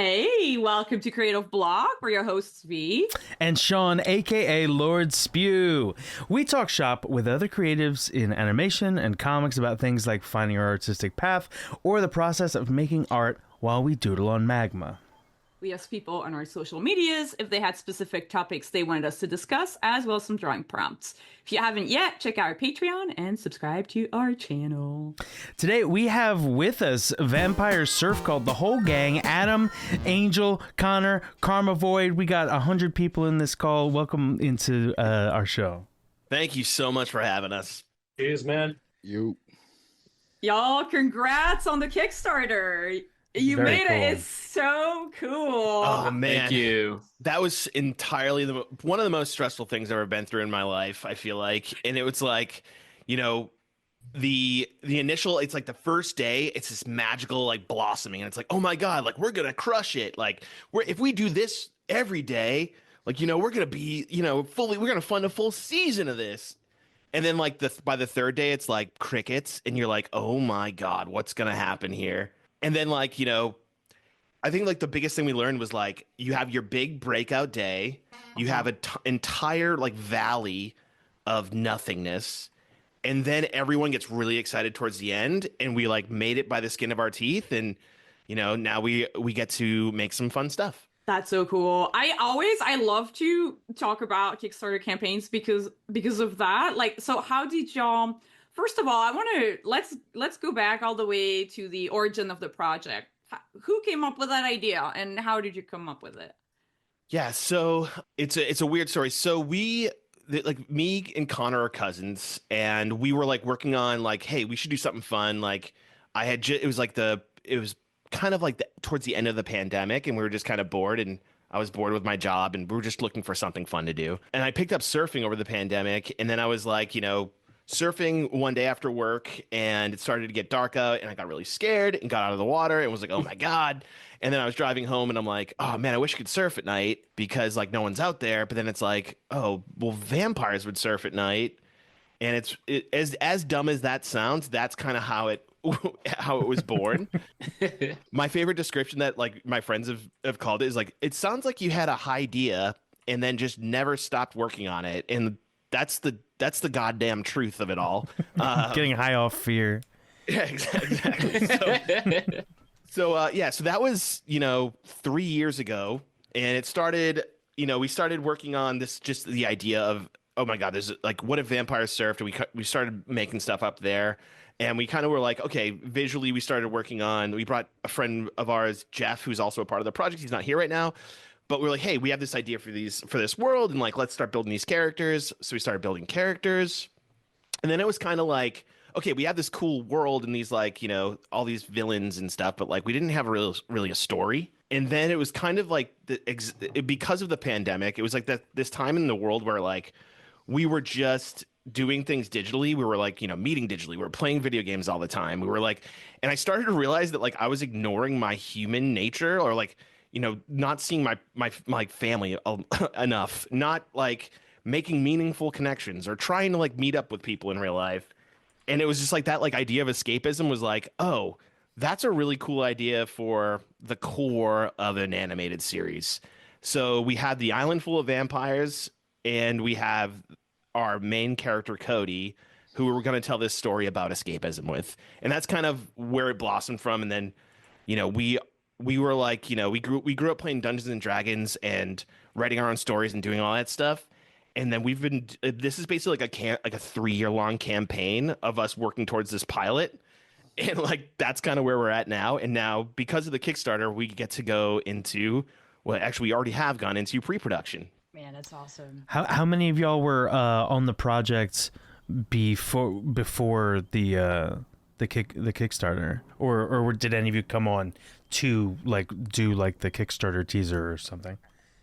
Hey, welcome to Creative Block. We're your hosts, V. And Sean, aka Lord Spew. We talk shop with other creatives in animation and comics about things like finding our artistic path or the process of making art while we doodle on Magma. We asked people on our social medias if they had specific topics they wanted us to discuss, as well as some drawing prompts. If you haven't yet, check out our Patreon and subscribe to our channel. Today we have with us Vampire Surf called the whole gang. Adam, Angel, Connor, Karma Void. We got 100 people in this call. Welcome into our show. Thank you so much for having us. Cheers, man. Y'all, congrats on the Kickstarter. You Very made cool. it. It's so cool. Oh man, Thank you. that was entirely one of the most stressful things I've ever been through in my life, I feel like. And it was like, the initial, it's like the first day, it's this magical like blossoming, and it's like, oh my god, like we're gonna crush it. Like if we do this every day, like we're gonna be we're gonna fund a full season of this. And then like by the third day, it's like crickets, and you're like, oh my god, what's gonna happen here? And then like, I think like the biggest thing we learned was like you have your big breakout day, you have an entire like valley of nothingness, and then everyone gets really excited towards the end, and we like made it by the skin of our teeth, and now we get to make some fun stuff. That's so cool. I love to talk about Kickstarter campaigns because of that. Like, so how did y'all? First of all, I want to let's go back all the way to the origin of the project. Who came up with that idea, and how did you come up with it? Yeah, so it's a weird story. So like me and Connor are cousins, and we were like working on like, hey, we should do something fun. Like it was kind of like towards the end of the pandemic, and we were just kind of bored, and I was bored with my job, and we were just looking for something fun to do. And I picked up surfing over the pandemic, and then I was like, surfing one day after work, and it started to get dark out, and I got really scared and got out of the water and was like, oh my god. And then I was driving home, and I'm like, oh man, I wish I could surf at night because like no one's out there. But then it's like, oh well, vampires would surf at night. And as dumb as that sounds, that's kind of how it was born. My favorite description that like my friends have called it is like, it sounds like you had a idea and then just never stopped working on it. And that's the goddamn truth of it all. Getting high off fear. Yeah, exactly. So that was 3 years ago, and it started. We started working on this, just the idea of, oh my god, there's like, what if vampires surfed? And we started making stuff up there, and we kind of were like, okay, visually we started working on. We brought a friend of ours, Jeff, who's also a part of the project. He's not here right now. But we're like, hey, we have this idea for this world, and like, let's start building these characters. So we started building characters, and then it was kind of like, okay, we have this cool world and these like, all these villains and stuff, but like we didn't have really a story. And then it was kind of like because of the pandemic, it was like this time in the world where like we were just doing things digitally. We were like, meeting digitally. We were playing video games all the time. We were like, and I started to realize that like I was ignoring my human nature, or like, not seeing my family enough, not like making meaningful connections or trying to like meet up with people in real life. And it was just like that like idea of escapism was like, oh, that's a really cool idea for the core of an animated series. So we had the island full of vampires, and we have our main character, Cody, who we're going to tell this story about escapism with. And that's kind of where it blossomed from. And then, we were like, we grew up playing Dungeons and Dragons and writing our own stories and doing all that stuff. And then this is basically like a 3-year long campaign of us working towards this pilot. And like, that's kind of where we're at now. And now because of the Kickstarter, we get to go into, well, actually we already have gone into pre-production. Man, that's awesome. How many of y'all were on the project before the Kickstarter, or did any of you come on to like do like the Kickstarter teaser or something?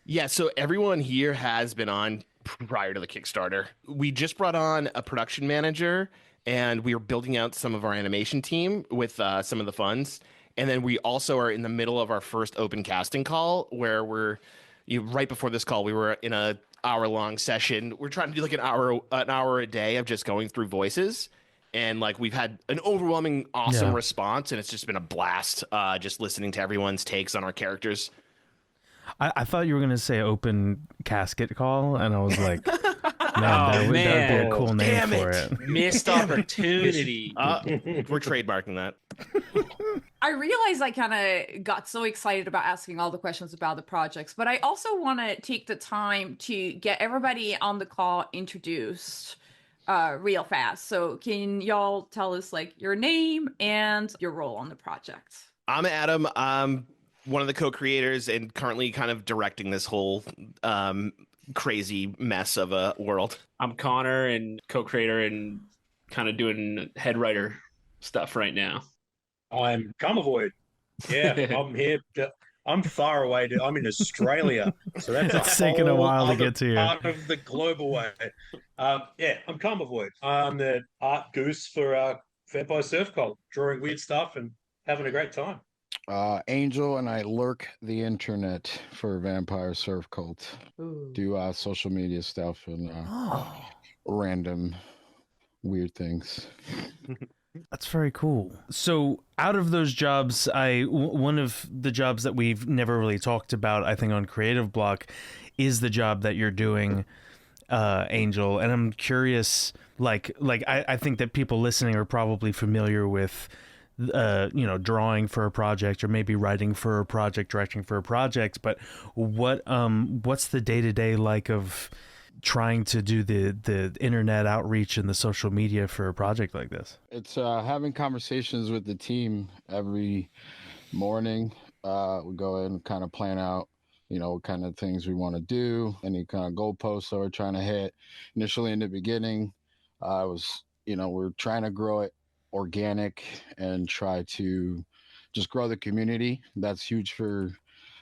Yeah, so everyone here has been on prior to the Kickstarter. We just brought on a production manager, and we are building out some of our animation team with some of the funds. And then we also are in the middle of our first open casting call, where right before this call, we were in a hour-long session. We're trying to do like an hour a day of just going through voices. and like we've had an overwhelming awesome Yeah. response, and it's just been a blast just listening to everyone's takes on our characters. I thought you were gonna say open casket call, and I was like, man, Oh, that would be a man. cool name Damn for it. it. Missed opportunity. We're trademarking that. I realize I kind of got so excited about asking all the questions about the projects, but I also want to take the time to get everybody on the call introduced real fast. So can y'all tell us like your name and your role on the project? I'm Adam. I'm one of the co-creators and currently kind of directing this whole crazy mess of a world. I'm Connor and co-creator and kind of doing head writer stuff right now. I'm Carmavoid. Yeah, I'm here. I'm far away. I'm in Australia, so that's It's a taken a whole while to other get to you. part of the global way. Yeah, I'm Carmavoid. I'm the art goose for Vampire Surf Cult, drawing weird stuff and having a great time. Angel, and I lurk the internet for Vampire Surf Cult. Do social media stuff and random weird things. That's very cool. So out of those jobs, one of the jobs that we've never really talked about, I think, on Creative Block is the job that you're doing, Angel. And I'm curious, I think that people listening are probably familiar with drawing for a project or maybe writing for a project, directing for a project, but what's the day-to-day like of trying to do the internet outreach and the social media for a project like this? It's having conversations with the team every morning. We go in and kind of plan out, what kind of things we want to do, any kind of goalposts that we're trying to hit. Initially in the beginning, we're trying to grow it organic and try to just grow the community. That's huge for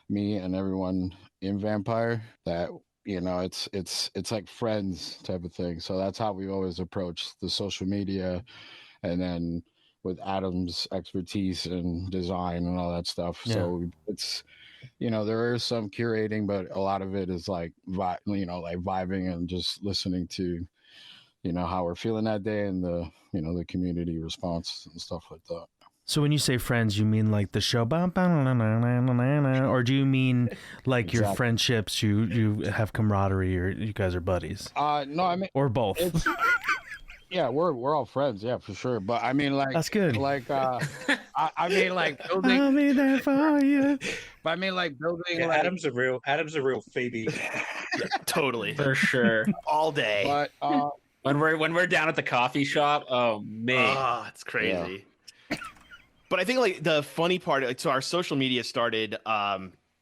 me and everyone in Vampire, that it's like friends type of thing. So that's how we've always approached the social media. And then with Adam's expertise in design and all that stuff, so it's there is some curating, but a lot of it is like vibing and just listening to how we're feeling that day and the the community response and stuff like that. So when you say friends, you mean like the show, or do you mean like your friendships? You have camaraderie, or you guys are buddies? No, I mean, or both. Yeah, we're all friends, yeah, for sure. But I mean, like, that's good. Like, I mean, like building. I'll be there for you. But I mean, like building. Yeah, like, Adam's a real Phoebe. Totally, for sure, all day. But when we're down at the coffee shop, oh man, it's crazy. Yeah. But I think like the funny part, like, so our social media started.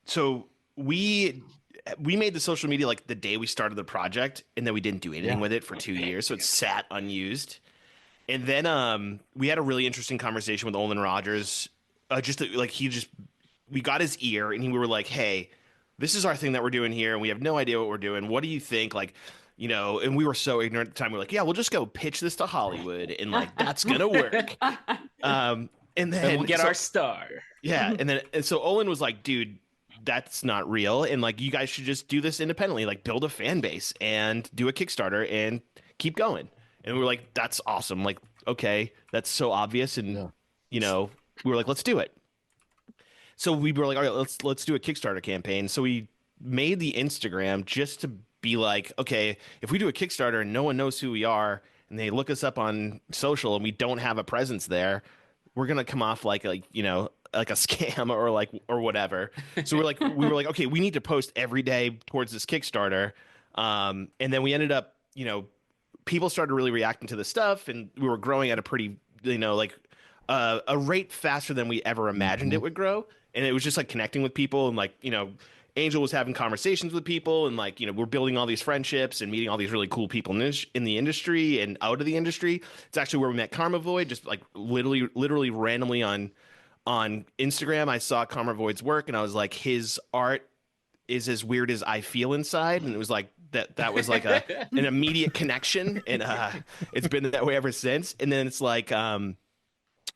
So we made the social media like the day we started the project, and then we didn't do anything with it for 2 years, so it sat unused. And then we had a really interesting conversation with Olin Rogers. We got his ear, and we were like, "Hey, this is our thing that we're doing here, and we have no idea what we're doing. What do you think?" Like, and we were so ignorant at the time. We're like, "Yeah, we'll just go pitch this to Hollywood, and like that's gonna work." And then we'll get our star. Yeah, and so Olin was like, "Dude, that's not real, and like you guys should just do this independently, like build a fan base and do a Kickstarter and keep going." And we were like, "That's awesome! Like, okay, that's so obvious." And we were like, "Let's do it." So we were like, "All right, let's do a Kickstarter campaign." So we made the Instagram just to be like, okay, if we do a Kickstarter and no one knows who we are, and they look us up on social and we don't have a presence there, we're gonna come off like a scam or whatever. So we were like, okay, we need to post every day towards this Kickstarter. And then we ended up, people started really reacting to the stuff, and we were growing at a pretty, a rate faster than we ever imagined it would grow. And it was just like connecting with people, and like, Angel was having conversations with people, and like, we're building all these friendships and meeting all these really cool people in the industry and out of the industry. It's actually where we met Karmavoid, just like literally randomly on Instagram. I saw Karmavoid's work, and I was like, his art is as weird as I feel inside. And it was like that was like an immediate connection, and it's been that way ever since. And then it's like,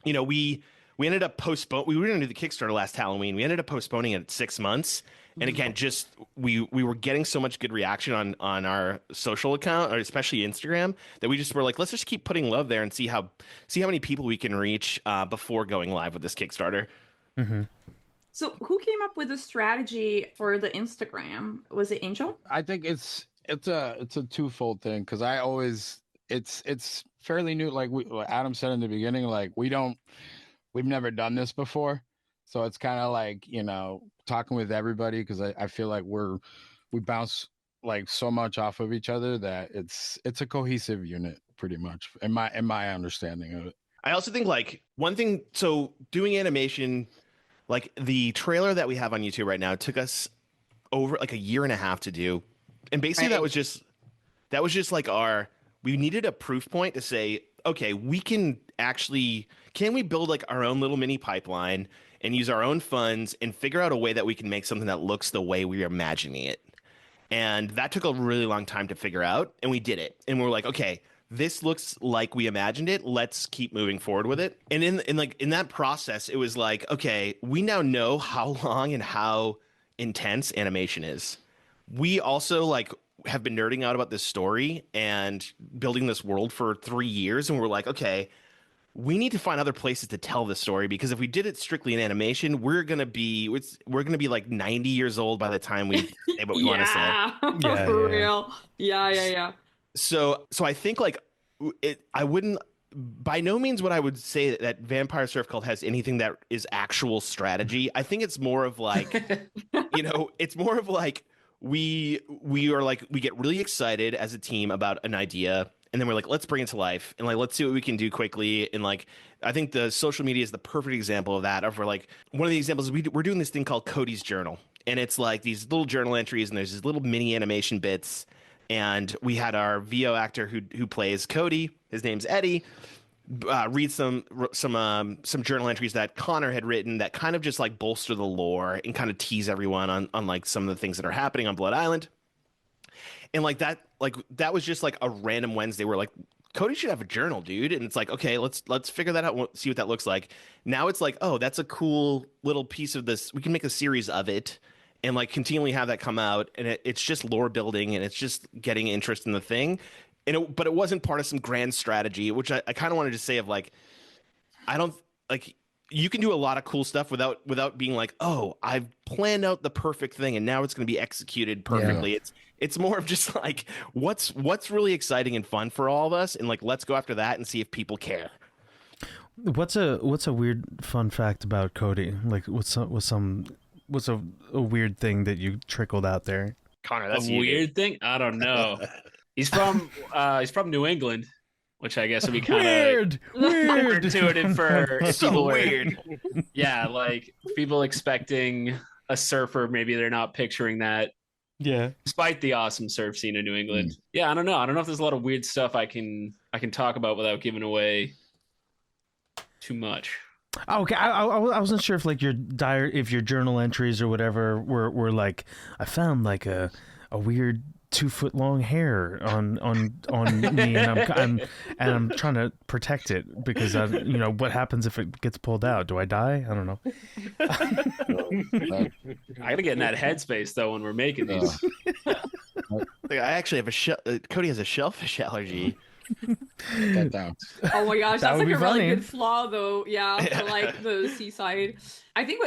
we ended up we were going to do the Kickstarter last Halloween. We ended up postponing it 6 months. And again, just we were getting so much good reaction on our social account, or especially Instagram, that we just were like, let's just keep putting love there and see how many people we can reach before going live with this Kickstarter. Mm-hmm. So who came up with the strategy for the Instagram? Was it Angel? I think it's a twofold thing, because I always it's fairly new. Like what Adam said in the beginning, like we've never done this before, so it's kind of like, you know, talking with everybody, because I feel like we bounce like so much off of each other that it's a cohesive unit, pretty much, in my understanding of it. I also think like one thing, so doing animation, like the trailer that we have on YouTube right now took us over like a year and a half to do. And basically that was just like we needed a proof point to say, okay, can we build like our own little mini pipeline and use our own funds and figure out a way that we can make something that looks the way we're imagining it. And that took a really long time to figure out, and we did it. And we're like, okay, this looks like we imagined it. Let's keep moving forward with it. And in that process, it was like, okay, we now know how long and how intense animation is. We also like have been nerding out about this story and building this world for 3 years, and we're like, okay, we need to find other places to tell this story, because if we did it strictly in animation, we're gonna be like 90 years old by the time we say what we want to say. Yeah, For yeah. real. Yeah. So I think like I wouldn't, by no means would I would say that Vampire Surf Cult has anything that is actual strategy. I think it's more of like, you know, it's more of like we get really excited as a team about an idea, and then we're like, let's bring it to life, and like, let's see what we can do quickly. And like, I think the social media is the perfect example of that. Of where like one of the examples is we're doing this thing called Cody's Journal, and it's like these little journal entries, and there's these little mini animation bits. And we had our VO actor who plays Cody, his name's Eddie, read some journal entries that Connor had written that kind of just like bolster the lore and kind of tease everyone on like some of the things that are happening on Blood Island. And like that was just like a random Wednesday where like, Cody should have a journal, dude. And it's like, okay, let's figure that out, see what that looks like. Now it's like, oh, that's a cool little piece of this. We can make a series of it and like continually have that come out. And it's just lore building, and it's just getting interest in the thing. But it wasn't part of some grand strategy, which I kind of wanted to say of like, I don't like, you can do a lot of cool stuff without being like, oh, I've planned out the perfect thing and now it's going to be executed perfectly. Yeah. It's more of just like, what's really exciting and fun for all of us, and like, let's go after that and see if people care. What's a weird fun fact about Cody? Like what's a weird thing that you trickled out there? Connor, that's a weird thing? I don't know. He's from New England, which I guess would be kind of weird. intuitive for It's people so where- weird. Yeah, like people expecting a surfer, maybe they're not picturing that. Yeah. Despite the awesome surf scene in New England. Yeah, I don't know. I don't know if there's a lot of weird stuff I can talk about without giving away too much. Okay, I wasn't sure if like your journal entries or whatever were like, I found like a weird 2-foot long hair on me, and I'm trying to protect it because what happens if it gets pulled out? Do I die? I don't know. I gotta get in that headspace though when we're making these. I actually have Cody has a shellfish allergy. That down. Oh my gosh, That that's would like be a really funny. good flaw though. Yeah, for like the seaside. I think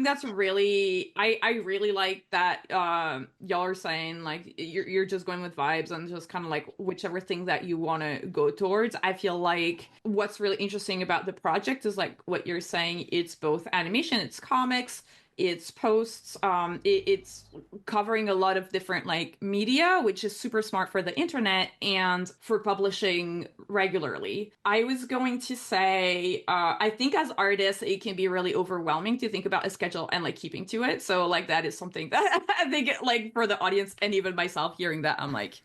that's really I really like that y'all are saying like you're just going with vibes and just kind of like whichever thing that you want to go towards. I feel like what's really interesting about the project is like what you're saying, it's both animation, it's comics, it's posts, it's covering a lot of different like media, which is super smart for the internet and for publishing regularly. I was going to say, I think as artists, it can be really overwhelming to think about a schedule and like keeping to it. So like that is something that I think like for the audience and even myself hearing that, I'm like,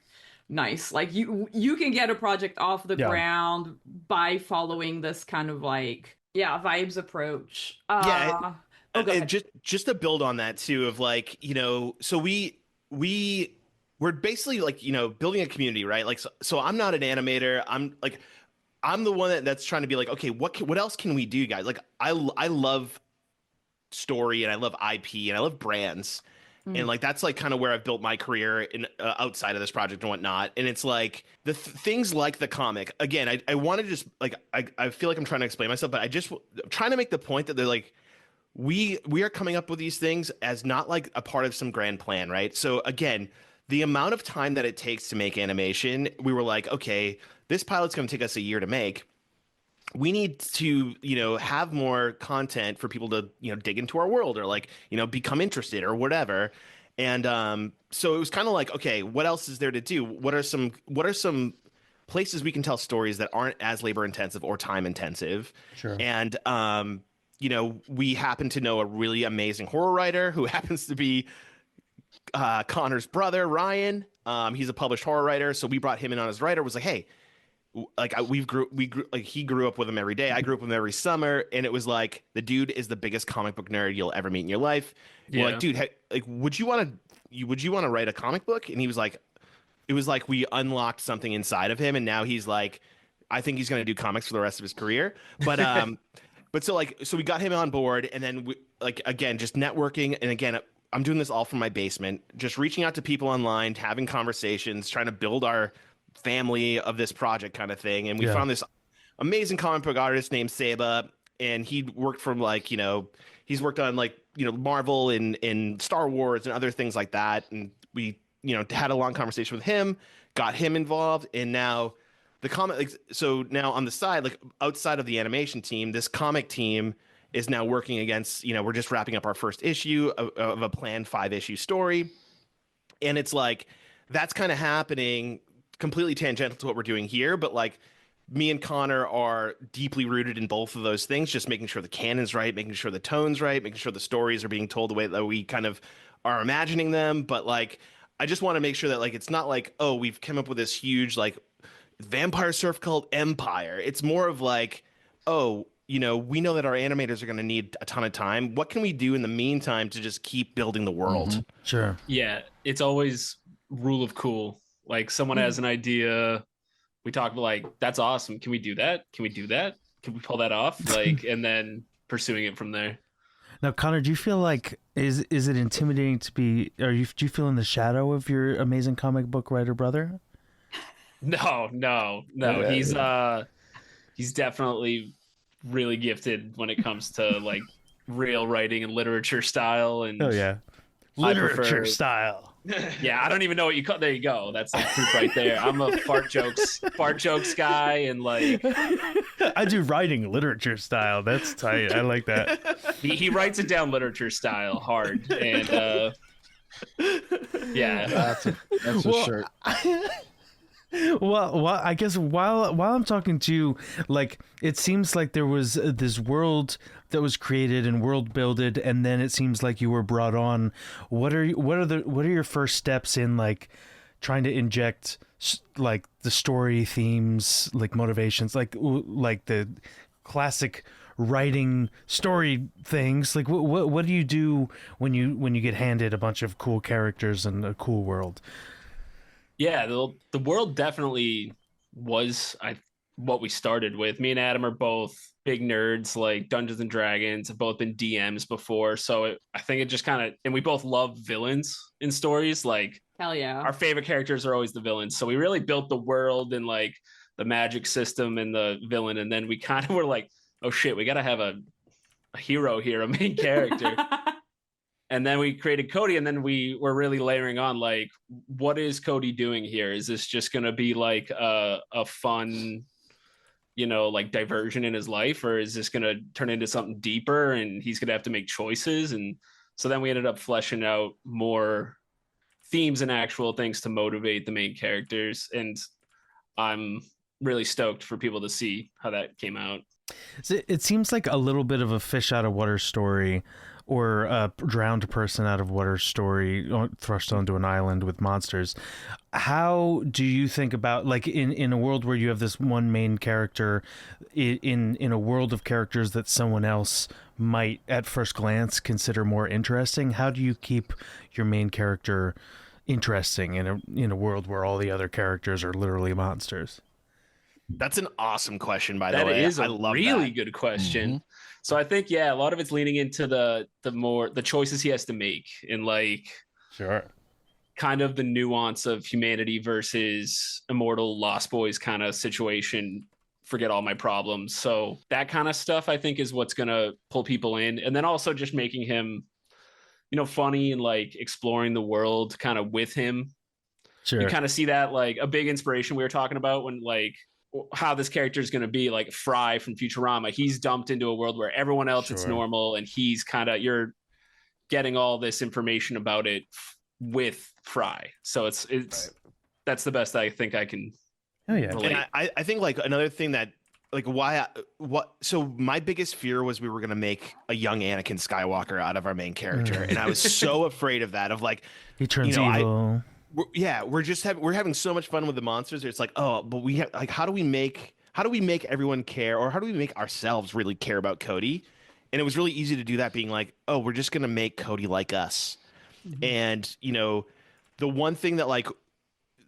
nice. Like you can get a project off the ground by following this kind of like, vibes approach. Just to build on that too, of like, so we're basically like, building a community, right? Like, so I'm not an animator. I'm the one that's trying to be like, okay, what else can we do, guys? Like, I love story and I love IP and I love brands. And like that's like kind of where I've built my career in outside of this project and whatnot. And it's like the things like the comic. Again, I want to just like I feel like I'm trying to explain myself, but I'm trying to make the point that they're like we are coming up with these things as not like a part of some grand plan, right? So again, the amount of time that it takes to make animation, we were like, okay, this pilot's going to take us a year to make. We need to, have more content for people to, dig into our world or like, become interested or whatever. And so it was kind of like, okay, what else is there to do? What are some places we can tell stories that aren't as labor intensive or time intensive? Sure. And we happen to know a really amazing horror writer who happens to be Connor's brother, Ryan. He's a published horror writer, so we brought him in on as writer. Was like, hey, like we grew like he grew up with him every day. I grew up with him every summer, and it was like the dude is the biggest comic book nerd you'll ever meet in your life. We're like, dude, like, would you want to write a comic book? And he was like, it was like we unlocked something inside of him, and now he's like, I think he's gonna do comics for the rest of his career. But but so we got him on board, and then we, like, again, just networking, and again, I'm doing this all from my basement, just reaching out to people online, having conversations, trying to build our family of this project kind of thing. And we found this amazing comic book artist named Seba, and he worked from like, he's worked on like, Marvel and Star Wars and other things like that. And we, had a long conversation with him, got him involved, and now the comic, like, so now on the side, like outside of the animation team, this comic team is now working against, we're just wrapping up our first issue of a planned 5-issue story. And it's like, that's kind of happening completely tangential to what we're doing here. But like me and Connor are deeply rooted in both of those things, just making sure the canon's right, making sure the tone's right, making sure the stories are being told the way that we kind of are imagining them. But like, I just want to make sure that like, it's not like, oh, we've come up with this huge, like, vampire surf cult empire. It's more of like, oh, we know that our animators are going to need a ton of time. What can we do in the meantime to just keep building the world? Mm-hmm. Sure. Yeah, it's always rule of cool. Like someone has an idea, we talk about like, that's awesome. Can we do that? Can we do that? Can we pull that off? Like, and then pursuing it from there. Now, Connor, do you feel like is it intimidating to be? Do you feel in the shadow of your amazing comic book writer brother? No. He's definitely really gifted when it comes to like real writing and literature style. And literature style. Yeah, I don't even know what you call. There you go. That's like proof right there. I'm a fart jokes guy, and like I do writing literature style. That's tight. I like that. He writes it down literature style hard, and yeah, that's a shirt. Well, I guess while I'm talking to you, like, it seems like there was this world that was created and world builded, and then it seems like you were brought on. What are your first steps in like trying to inject like the story themes, like motivations, like the classic writing story things? Like what do you do when you get handed a bunch of cool characters and a cool world? Yeah, the world definitely was what we started with. Me and Adam are both big nerds, like Dungeons and Dragons, have both been DMs before. So I think it just kind of, and we both love villains in stories. Like, hell yeah, our favorite characters are always the villains. So we really built the world and like the magic system and the villain. And then we kind of were like, oh shit, we got to have a hero here, a main character. And then we created Cody, and then we were really layering on, like, what is Cody doing here? Is this just going to be like a fun, like diversion in his life? Or is this going to turn into something deeper and he's going to have to make choices? And so then we ended up fleshing out more themes and actual things to motivate the main characters. And I'm really stoked for people to see how that came out. It seems like a little bit of a fish out of water story, or a drowned person out of water story thrust onto an island with monsters. How do you think about, like, in a world where you have this one main character, in a world of characters that someone else might at first glance consider more interesting? How do you keep your main character interesting in a world where all the other characters are literally monsters? That's an awesome question, by the way. That is a love really that. good question. Mm-hmm. So I think, yeah, a lot of it's leaning into the choices he has to make, and like Sure. kind of the nuance of humanity versus immortal Lost Boys kind of situation. Forget all my problems. So that kind of stuff, I think, is what's going to pull people in. And then also just making him, you know, funny and like exploring the world kind of with him. Sure. You kind of see that, like a big inspiration we were talking about when like how this character is going to be, like Fry from Futurama. He's dumped into a world where everyone else it's Sure. normal, and he's kind of, you're getting all this information about it with Fry. So it's that's the best I think I can Oh yeah. relate. And I think like another thing that like so my biggest fear was we were gonna make a young Anakin Skywalker out of our main character, and I was so afraid of that, of like, He turns you know, evil. we're having so much fun with the monsters. It's like, oh, but we have like, how do we make everyone care, or how do we make ourselves really care about Cody? And it was really easy to do that, being like, oh, we're just gonna make Cody like us. And you know, the one thing that like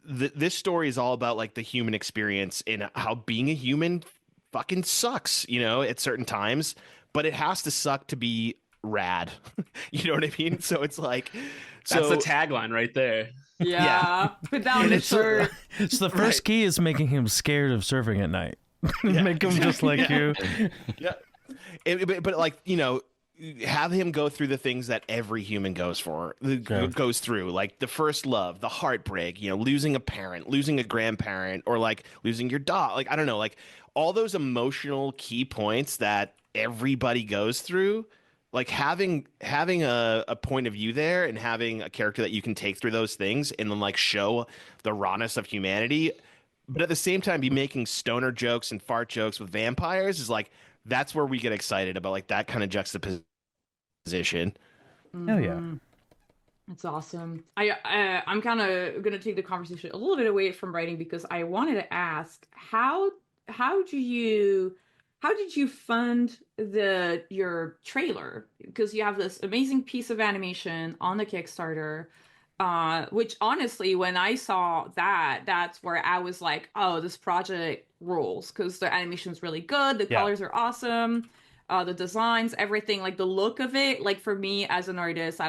this story is all about, like the human experience and how being a human fucking sucks, you know, at certain times, but it has to suck to be rad. You know what I mean? So it's like, That's the tagline right there. Yeah. Put down the shirt. So the first key is making him scared of surfing at night. Make him just like you. Yeah. But like, you know, have him go through the things that every human goes through, like the first love, the heartbreak, you know, losing a parent, losing a grandparent, or like losing your dog. Like, I don't know, like all those emotional key points that everybody goes through. Like having a point of view there, and having a character that you can take through those things, and then like show the rawness of humanity, but at the same time be making stoner jokes and fart jokes with vampires, is like, that's where we get excited about, like that kind of juxtaposition. Hell yeah. That's awesome. I'm kind of gonna take the conversation a little bit away from writing, because I wanted to ask how did you fund your trailer? Because you have this amazing piece of animation on the Kickstarter, which honestly, when I saw that, that's where I was like, oh, this project rules, because the animation is really good, the colors are awesome, the designs, everything, like the look of it, like for me as an artist,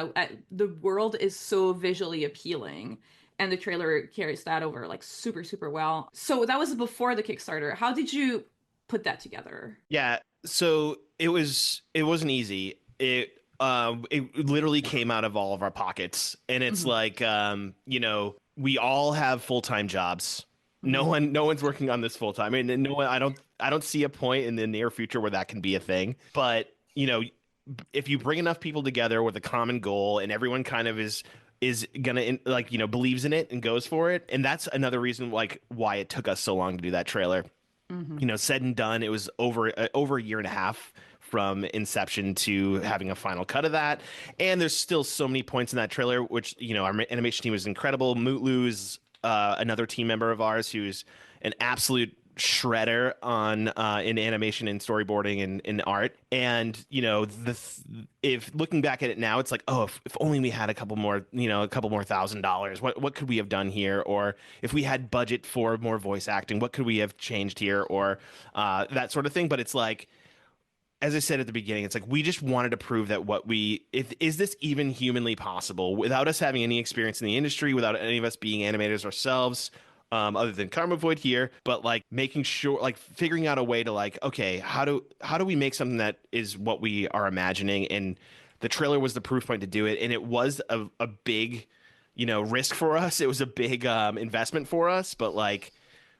the world is so visually appealing, and the trailer carries that over like super, super well. So that was before the Kickstarter. How did you put that together? Yeah, so it wasn't easy. It literally came out of all of our pockets, and it's like, you know, we all have full-time jobs. No one's working on this full-time, and no one, I don't see a point in the near future where that can be a thing. But you know, if you bring enough people together with a common goal, and everyone kind of is gonna, like, you know, believes in it and goes for it, and that's another reason like why it took us so long to do that trailer. You know, said and done, it was over a year and a half from inception to having a final cut of that. And there's still so many points in that trailer, which, you know, our animation team was incredible. Mootlu's another team member of ours who's an absolute shredder on in animation and storyboarding and in art. And you know, if looking back at it now, it's like, oh, if only we had a couple more $1,000, what could we have done here? Or if we had budget for more voice acting, what could we have changed here? Or that sort of thing. But it's like, as I said at the beginning, it's like, we just wanted to prove that is this even humanly possible without us having any experience in the industry, without any of us being animators ourselves, other than Karma Void here, but like making sure, like figuring out a way to like, okay, how do we make something that is what we are imagining? And the trailer was the proof point to do it. And it was a big, you know, risk for us. It was a big investment for us, but like,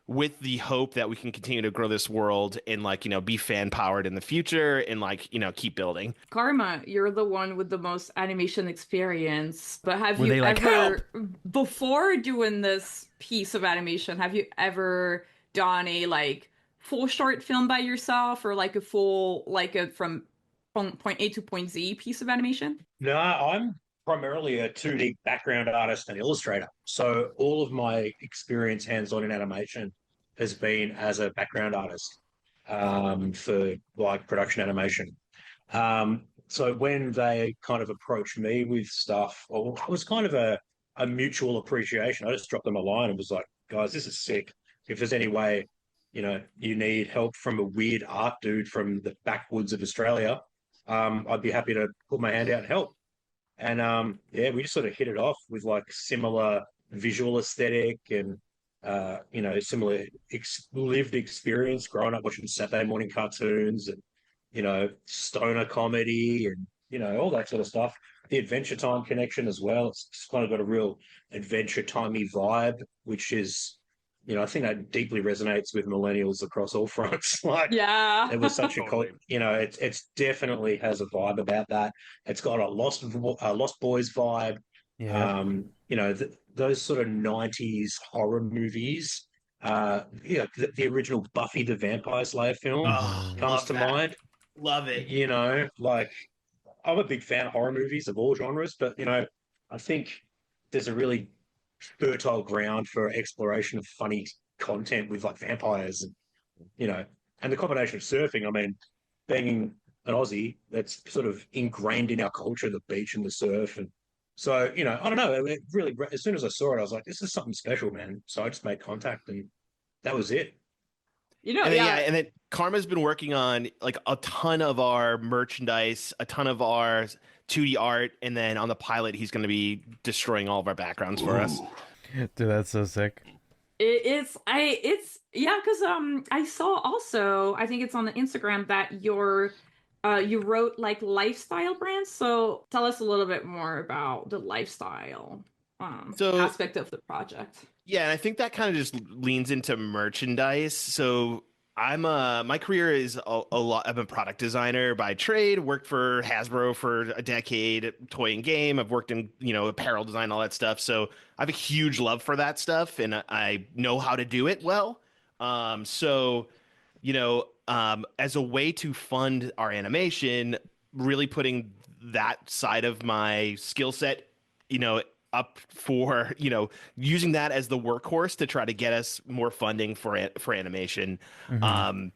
with the hope that we can continue to grow this world and like, you know, be fan powered in the future and like, you know, keep building. Karma, you're the one with the most animation experience, but have Were you they like, ever, before doing this piece of animation, have you ever done a like full short film by yourself, or like a full, like a from point A to point Z piece of animation? No, I'm primarily a 2D background artist and illustrator. So all of my experience hands-on in animation has been as a background artist for like production animation. So when they kind of approached me with stuff, well, it was kind of a mutual appreciation. I just dropped them a line and was like, guys, this is sick. If there's any way, you know, you need help from a weird art dude from the backwoods of Australia, I'd be happy to put my hand out and help. And yeah, we just sort of hit it off with like similar visual aesthetic and you know, similar lived experience growing up watching Saturday morning cartoons and you know, stoner comedy and you know, all that sort of stuff. The Adventure Time connection as well. It's kind of got a real adventure timey vibe, which is, you know, I think that deeply resonates with millennials across all fronts. Like Yeah. it was such a Totally. you know, it's definitely has a vibe about that. It's got a Lost Boys vibe. Yeah. You know, those sort of 90s horror movies. Yeah, the original Buffy the Vampire Slayer film Oh, Mhm. comes love to that. mind. Love it. You know, like I'm a big fan of horror movies of all genres, but you know, I think there's a really fertile ground for exploration of funny content with like vampires and you know, and the combination of surfing. I mean, being an Aussie, that's sort of ingrained in our culture, the beach and the surf, and so you know, I don't know. It really, as soon as I saw it, I was like, this is something special, man. So I just made contact, and that was it. You know, And then, yeah, yeah. and then Karma's been working on like a ton of our merchandise, a ton of our 2D art, and then on the pilot, he's going to be destroying all of our backgrounds for us. Dude, that's so sick. It's yeah, because I saw also, I think it's on the Instagram that you wrote like lifestyle brands. So tell us a little bit more about the lifestyle So aspect of the project. yeah, and I think that kind of just leans into merchandise. So my career is a lot. I'm a product designer by trade. Worked for Hasbro for a decade, toy and game. I've worked in, you know, apparel design, all that stuff. So I have a huge love for that stuff, and I know how to do it well. So you know, as a way to fund our animation, really putting that side of my skill set, you know, up for, you know, using that as the workhorse to try to get us more funding for animation. Mhm. Um,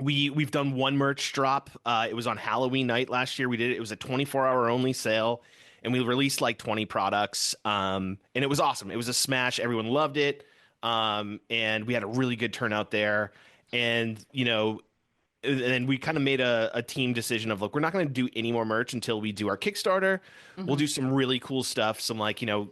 we've done one merch drop. It was on Halloween night last year. We did it. It was a 24-hour only sale, and we released like 20 products. And it was awesome. It was a smash. Everyone loved it. And we had a really good turnout there. And you know, and then we kind of made a team decision of, look, we're not going to do any more merch until we do our Kickstarter. We'll Mhm. do some really cool stuff, some like, you know,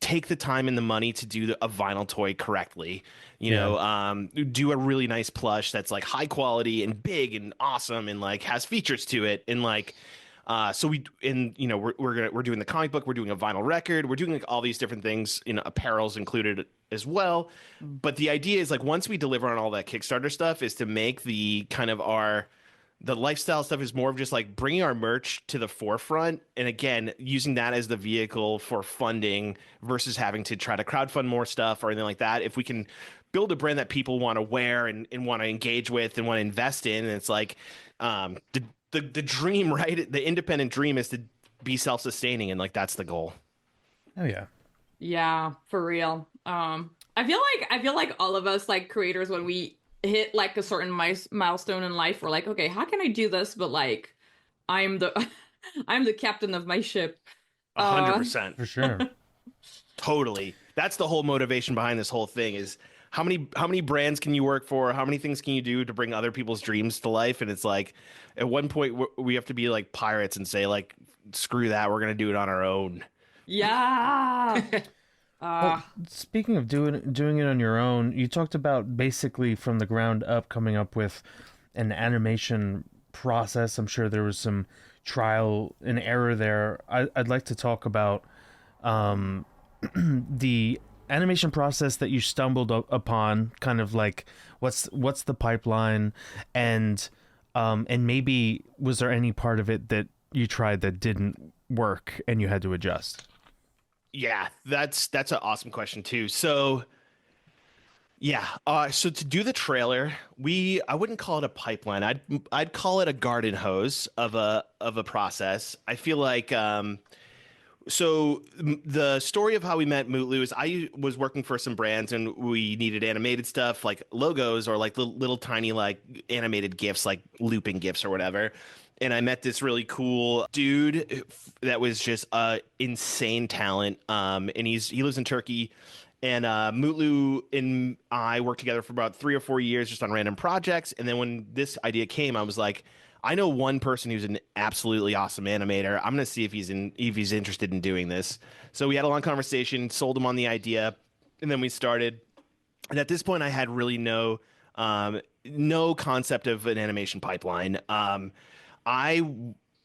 take the time and the money to do a vinyl toy correctly. You Yeah. know, do a really nice plush that's like high quality and big and awesome and like has features to it and like. So you know, we're doing the comic book, we're doing a vinyl record, we're doing like all these different things, you know, apparel's included as well. But the idea is like once we deliver on all that Kickstarter stuff, is to make the kind of the lifestyle stuff is more of just like bringing our merch to the forefront, and again using that as the vehicle for funding versus having to try to crowdfund more stuff or anything like that. If we can build a brand that people want to wear and want to engage with and want to invest in, and it's like the dream, right? The independent dream is to be self-sustaining, and like that's the goal. Oh yeah. Yeah, for real. I feel like all of us like creators when we hit like a certain milestone in life, we're like, okay, how can I do this? But like, I'm the I'm the captain of my ship. Uh, 100%. For sure. Totally. That's the whole motivation behind this whole thing is how many brands can you work for? How many things can you do to bring other people's dreams to life? And it's like at one point we have to be like pirates and say like, screw that. We're going to do it on our own. yeah. Well, speaking of doing it on your own, you talked about basically from the ground up coming up with an animation process. I'm sure there was some trial and error there. I'd like to talk about um, the animation process that you stumbled upon. Kind of like what's the pipeline, and maybe was there any part of it that you tried that didn't work and you had to adjust? Yeah, that's an awesome question too. So yeah, so to do the trailer, I wouldn't call it a pipeline. I'd call it a garden hose of a process. I feel like the story of how we met Mootlu is I was working for some brands and we needed animated stuff like logos or like little tiny like animated GIFs, like looping GIFs or whatever. And I met this really cool dude that was just insane talent. And he lives in Turkey. And Mootlu and I worked together for about 3 or 4 years just on random projects. And then when this idea came, I was like, I know one person who's an absolutely awesome animator. I'm gonna see if he's interested in doing this. So we had a long conversation, sold him on the idea, and then we started. And at this point, I had really no concept of an animation pipeline. I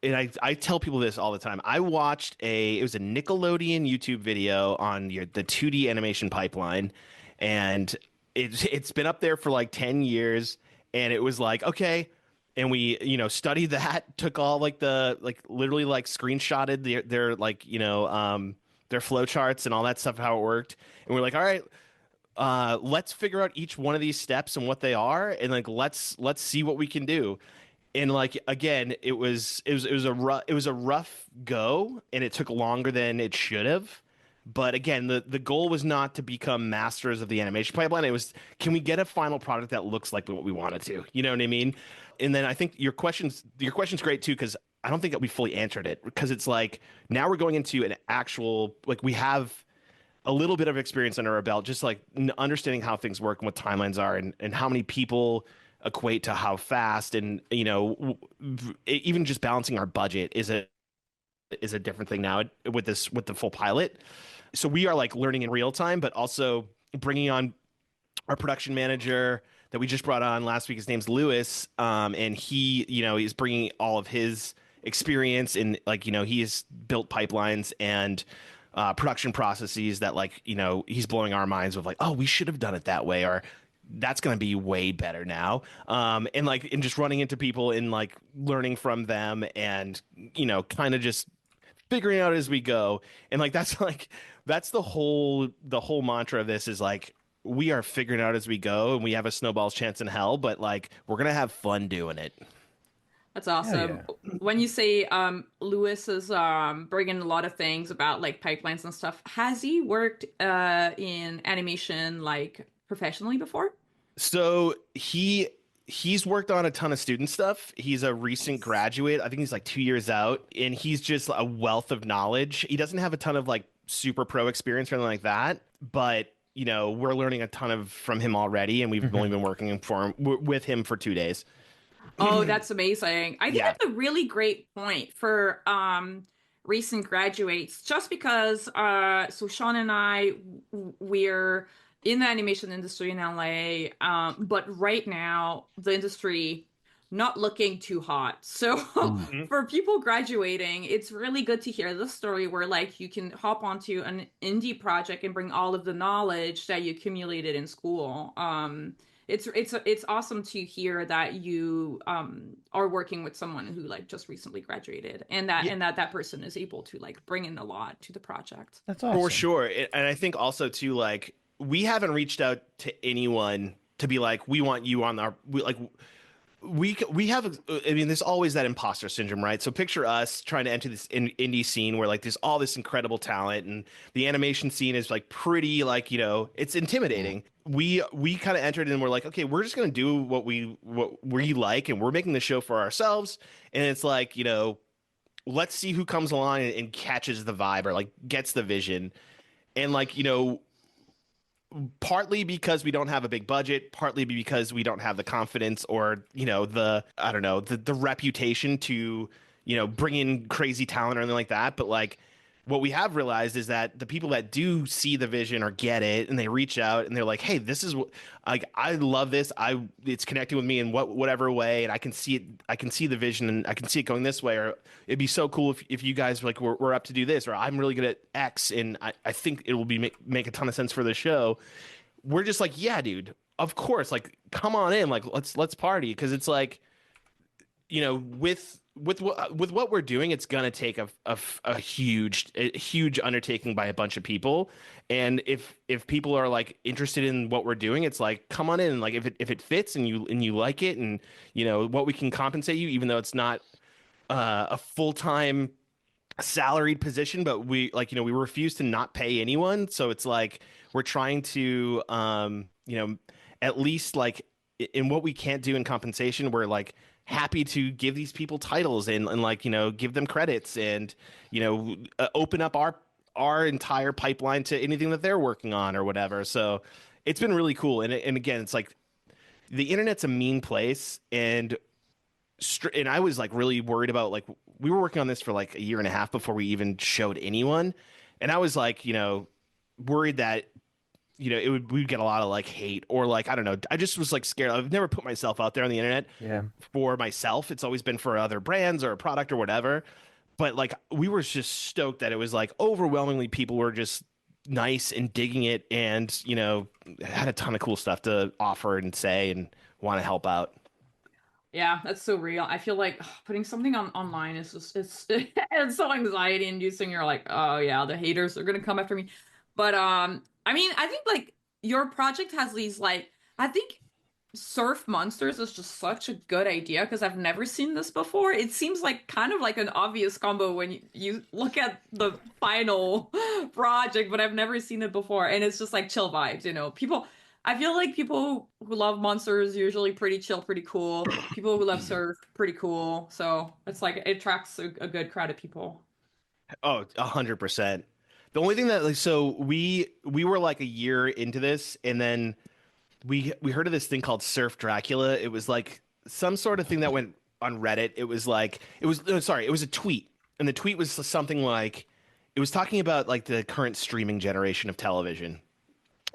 I tell people this all the time. I watched it was a Nickelodeon YouTube video on the 2D animation pipeline, and it's been up there for like 10 years, and it was like, okay. And we, studied that, took all literally screenshotted their their flow charts and all that stuff, how it worked. And we're like, all right, let's figure out each one of these steps and what they are, and let's see what we can do. And again, it was a rough go, and it took longer than it should have. But again, the goal was not to become masters of the animation pipeline. It was, can we get a final product that looks like what we want it to? You know what I mean? And then I think your question's great too, because I don't think that we fully answered it, because it's like now we're going into an actual, we have a little bit of experience under our belt, just understanding how things work and what timelines are, and how many people equate to how fast, and even just balancing our budget is a different thing now with the full pilot. So we are learning in real time, but also bringing on our production manager that we just brought on last week. His name's Lewis, and he he's bringing all of his experience in he has built pipelines and production processes that he's blowing our minds with oh, we should have done it that way, or that's going to be way better now. And just running into people and learning from them, and kind of just figuring out as we go. And that's the whole mantra of this is we are figuring out as we go, and we have a snowball's chance in hell, but we're going to have fun doing it. That's awesome. Yeah. When you say Lewis is bringing a lot of things about pipelines and stuff, has he worked in animation professionally before? So he's worked on a ton of student stuff. He's a recent graduate. I think he's 2 years out, and he's just a wealth of knowledge. He doesn't have a ton of super pro experience or anything like that, but we're learning a ton from him already, and we've only been working with him for 2 days. Oh, that's amazing. I think that's a really great point for recent graduates, just because so Sean and I, we're in the animation industry in LA, but right now the industry not looking too hot. So for people graduating, it's really good to hear this story where you can hop onto an indie project and bring all of the knowledge that you accumulated in school. It's awesome to hear that you are working with someone who just recently graduated, and that person is able to bring in a lot to the project. That's awesome. For sure. And I think also too, we haven't reached out to anyone to be we want you on our we have, I mean, there's always that imposter syndrome, right? So picture us trying to enter this indie scene where there's all this incredible talent, and the animation scene is pretty it's intimidating. We kind of entered and we're okay, we're just gonna do what we like, and we're making the show for ourselves, and it's let's see who comes along and catches the vibe or gets the vision. And partly because we don't have a big budget, partly because we don't have the confidence or the reputation to bring in crazy talent or anything like that. But what we have realized is that the people that do see the vision or get it, and they reach out and they're hey, this is what I love this. It's connecting with me in whatever way, and I can see it. I can see the vision, and I can see it going this way. Or it'd be so cool if you guys we're up to do this, or I'm really good at X, and I think it will make a ton of sense for the show. We're just yeah, dude, of course, come on in, let's party, because it's with what we're doing, it's gonna take a huge undertaking by a bunch of people, and if people are interested in what we're doing, it's come on in, if it fits and you like it, and what we can compensate you, even though it's not a full-time salaried position, but we we refuse to not pay anyone, so it's we're trying to at least in what we can't do in compensation, we're happy to give these people titles and give them credits, and open up our entire pipeline to anything that they're working on or whatever. So it's been really cool. And again, it's the internet's a mean place, and and I was like really worried about, like, we were working on this for like a year and a half before we even showed anyone, and I was like, worried that we'd get a lot of like hate, or like, I don't know. I just was like scared. I've never put myself out there on the internet for myself. It's always been for other brands or a product or whatever. But like, we were just stoked that it was like overwhelmingly people were just nice and digging it, and had a ton of cool stuff to offer and say and want to help out. Yeah, that's so real. I feel like putting something online is just it's so anxiety inducing. You're like, oh yeah, the haters are gonna come after me. But I mean, I think like your project has these like, I think surf monsters is just such a good idea because I've never seen this before. It seems like kind of like an obvious combo when you look at the final project, but I've never seen it before, and it's just like chill vibes. People. I feel like people who love monsters usually pretty chill, pretty cool. People who love surf, pretty cool. So it's like it attracts a good crowd of people. Oh, 100%. The only thing that, like, so we were like a year into this, and then we heard of this thing called Surf Dracula. It was like some sort of thing that went on Reddit. It was like it was a tweet, and the tweet was something like, it was talking about like the current streaming generation of television.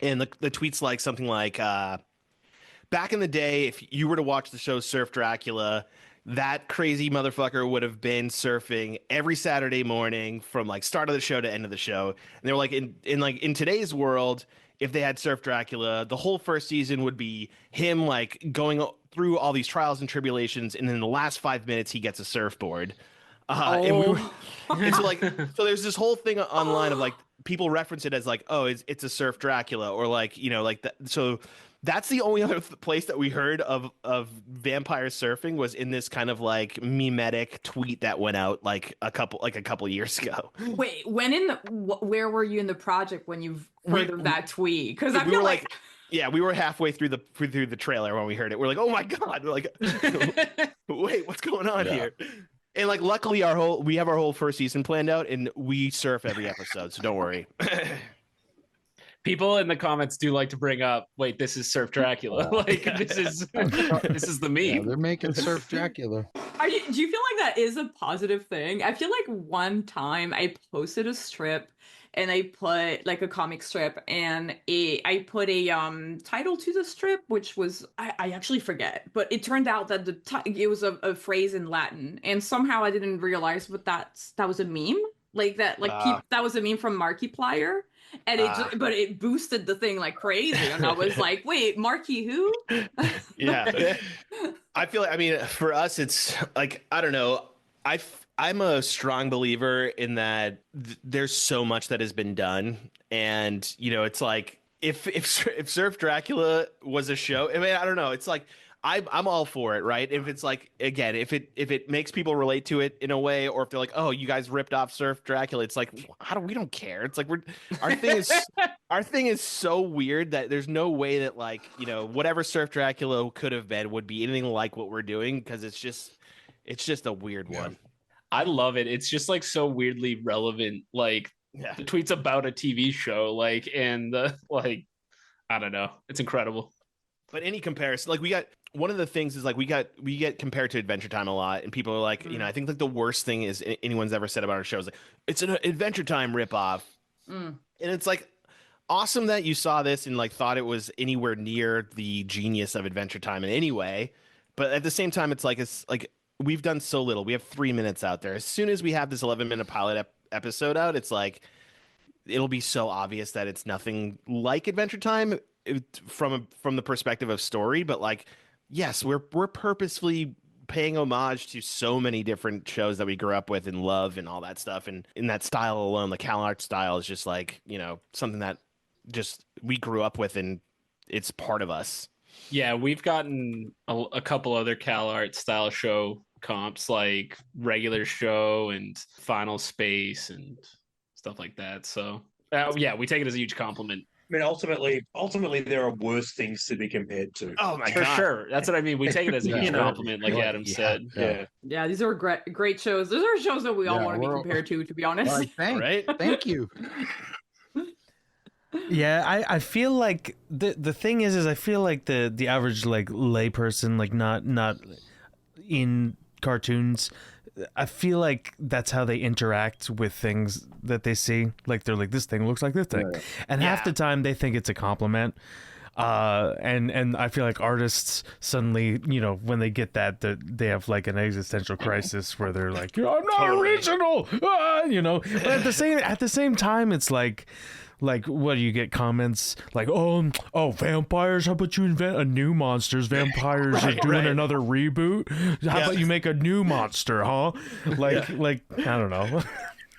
And the tweet's like something like, back in the day, if you were to watch the show Surf Dracula, that crazy motherfucker would have been surfing every Saturday morning from like start of the show to end of the show. And they were like, in today's world, if they had Surf Dracula, the whole first season would be him like going through all these trials and tribulations, and in the last 5 minutes he gets a surfboard. And so there's this whole thing online of like, people reference it as like, oh, it's a Surf Dracula, or like, like that. So that's the only other place that we heard of vampire surfing, was in this kind of like memetic tweet that went out like a couple years ago. Wait, where were you in the project when you've heard of that tweet? Because I feel like yeah, we were halfway through the trailer when we heard it. We're like, oh my god, we're like, wait, what's going on here? And like, luckily we have our whole first season planned out, and we surf every episode, so don't worry. People in the comments do like to bring up, wait, this is Surf Dracula. Like, this is the meme. Yeah, they're making Surf Dracula. do you feel like that is a positive thing? I feel like one time I posted a strip, and I put like a comic strip, and I put a title to the strip, which was, I actually forget, but it turned out that it was a phrase in Latin, and somehow I didn't realize, but that was a meme, like that, like that was a meme from Markiplier, and but it boosted the thing like crazy, and I was like, wait, Marky who? Yeah, I feel like, I mean, for us, it's like, I don't know, I'm a strong believer in that there's so much that has been done, and it's like, if Surf Dracula was a show, I mean, I don't know, it's like, I'm all for it, right? If it's like, again, if it makes people relate to it in a way, or if they're like, oh, you guys ripped off Surf Dracula, it's like, we don't care. It's like, our thing is so weird that there's no way that, like, whatever Surf Dracula could have been would be anything like what we're doing, because it's just a weird one. I love it. It's just like so weirdly relevant. Like, the tweets about a TV show, like, and the like, I don't know. It's incredible. But any comparison, like, we got, one of the things is like, we get compared to Adventure Time a lot, and people are like, I think like the worst thing is anyone's ever said about our show is like, it's an Adventure Time ripoff. And it's like, awesome that you saw this and like thought it was anywhere near the genius of Adventure Time in any way. But at the same time, it's like we've done so little. We have 3 minutes out there. As soon as we have this 11-minute pilot episode out, it's like, it'll be so obvious that it's nothing like Adventure Time from the perspective of story. But like, yes, we're purposefully paying homage to so many different shows that we grew up with and love and all that stuff. And in that style alone, the Cal art style is just like, something that just we grew up with, and it's part of us. Yeah, we've gotten a couple other Cal Art style show comps, like Regular Show and Final Space and stuff like that. So, yeah, we take it as a huge compliment. I mean, ultimately, there are worse things to be compared to. Oh my For god, sure. That's what I mean. We take it as a huge compliment, like Adam said. Yeah, these are great shows. Those are shows that we all want to be compared to be honest. Right? Thank you. Yeah, I feel like the thing is I feel like the average like layperson, like not in cartoons, I feel like that's how they interact with things that they see. Like they're like, this thing looks like this thing, and half the time they think it's a compliment. And I feel like artists suddenly, you know, when they get that they have like an existential crisis where they're like, I'm not original, you know. But at the same time, it's like what do you get comments like, oh vampires, how about you invent a new monsters? Vampires are doing another reboot. How about you make a new monster, huh? Like I don't know.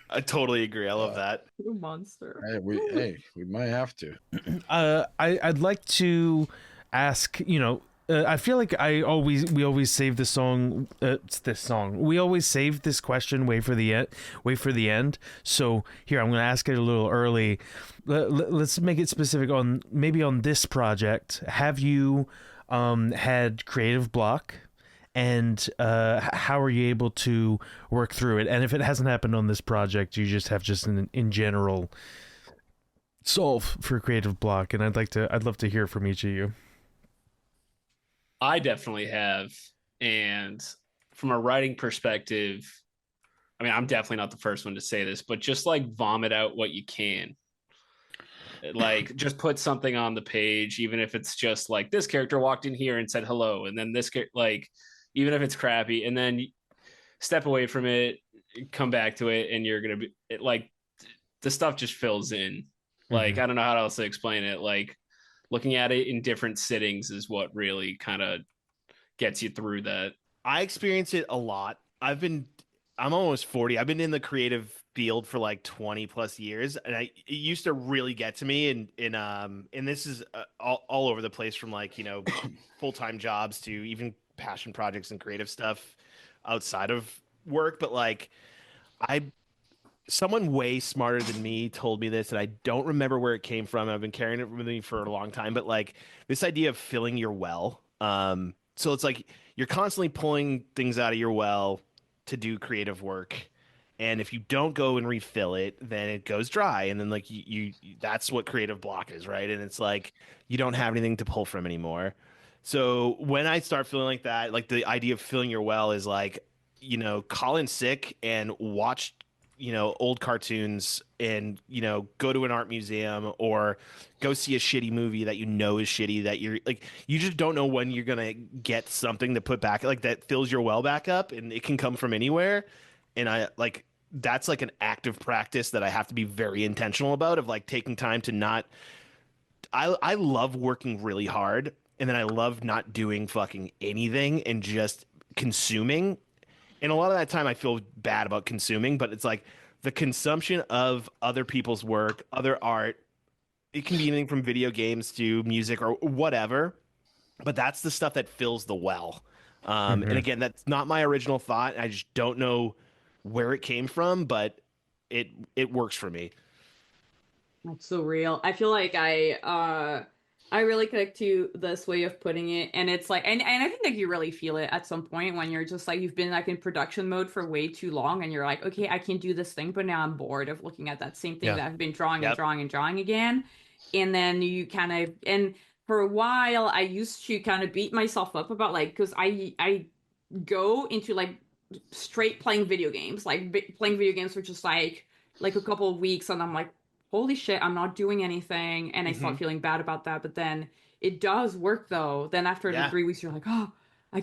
I totally agree. I love that. New monster. We might have to. I'd like to ask, you know, I feel like we always save the song. We always save this question. Wait for the end. So here, I'm going to ask it a little early. Let's make it specific on this project. Have you had creative block? And how are you able to work through it? And if it hasn't happened on this project, you just have an in general solve for creative block. And I'd love to hear from each of you. I definitely have. And from a writing perspective, I mean, I'm definitely not the first one to say this, but just like vomit out what you can. Like just put something on the page, even if it's just like this character walked in here and said hello. And then this like, even if it's crappy, and then step away from it, come back to it, and you're going to be like, the stuff just fills in. Like, I don't know how else to explain it. Like looking at it in different sittings is what really kind of gets you through that. I experience it a lot. I'm almost 40. I've been in the creative field for like 20 plus years, and it used to really get to me. And this is all over the place, from like, you know, full-time jobs to even passion projects and creative stuff outside of work. But like, someone way smarter than me told me this, and I don't remember where it came from. I've been carrying it with me for a long time, but like this idea of filling your well. So it's like you're constantly pulling things out of your well to do creative work. And if you don't go and refill it, then it goes dry. And then like you that's what creative block is, right? And it's like you don't have anything to pull from anymore. So when I start feeling like that, like the idea of filling your well is like, you know, call in sick and watch, you know, old cartoons, and, you know, go to an art museum or go see a shitty movie that you know is shitty, that you're like, you just don't know when you're going to get something to put back, like that fills your well back up, and it can come from anywhere. And I like, that's like an active practice that I have to be very intentional about, of like taking time to not, I love working really hard, and then I love not doing fucking anything and just consuming. And a lot of that time I feel bad about consuming, but it's like the consumption of other people's work, other art. It can be anything from video games to music or whatever, but that's the stuff that fills the well. And again, that's not my original thought. I just don't know where it came from, but it works for me. That's so real. I feel like I really connect to this way of putting it, and it's like, and I think like you really feel it at some point when you're just like, you've been like in production mode for way too long, and you're like, okay, I can do this thing, but now I'm bored of looking at that same thing that I've been drawing and drawing and drawing again. And then you kind of, and for a while I used to kind of beat myself up about like, because I go into like straight playing video games, like playing video games for just like a couple of weeks, and I'm like, holy shit, I'm not doing anything, and I start feeling bad about that. But then it does work though. Then after the 3 weeks, you're like, oh, I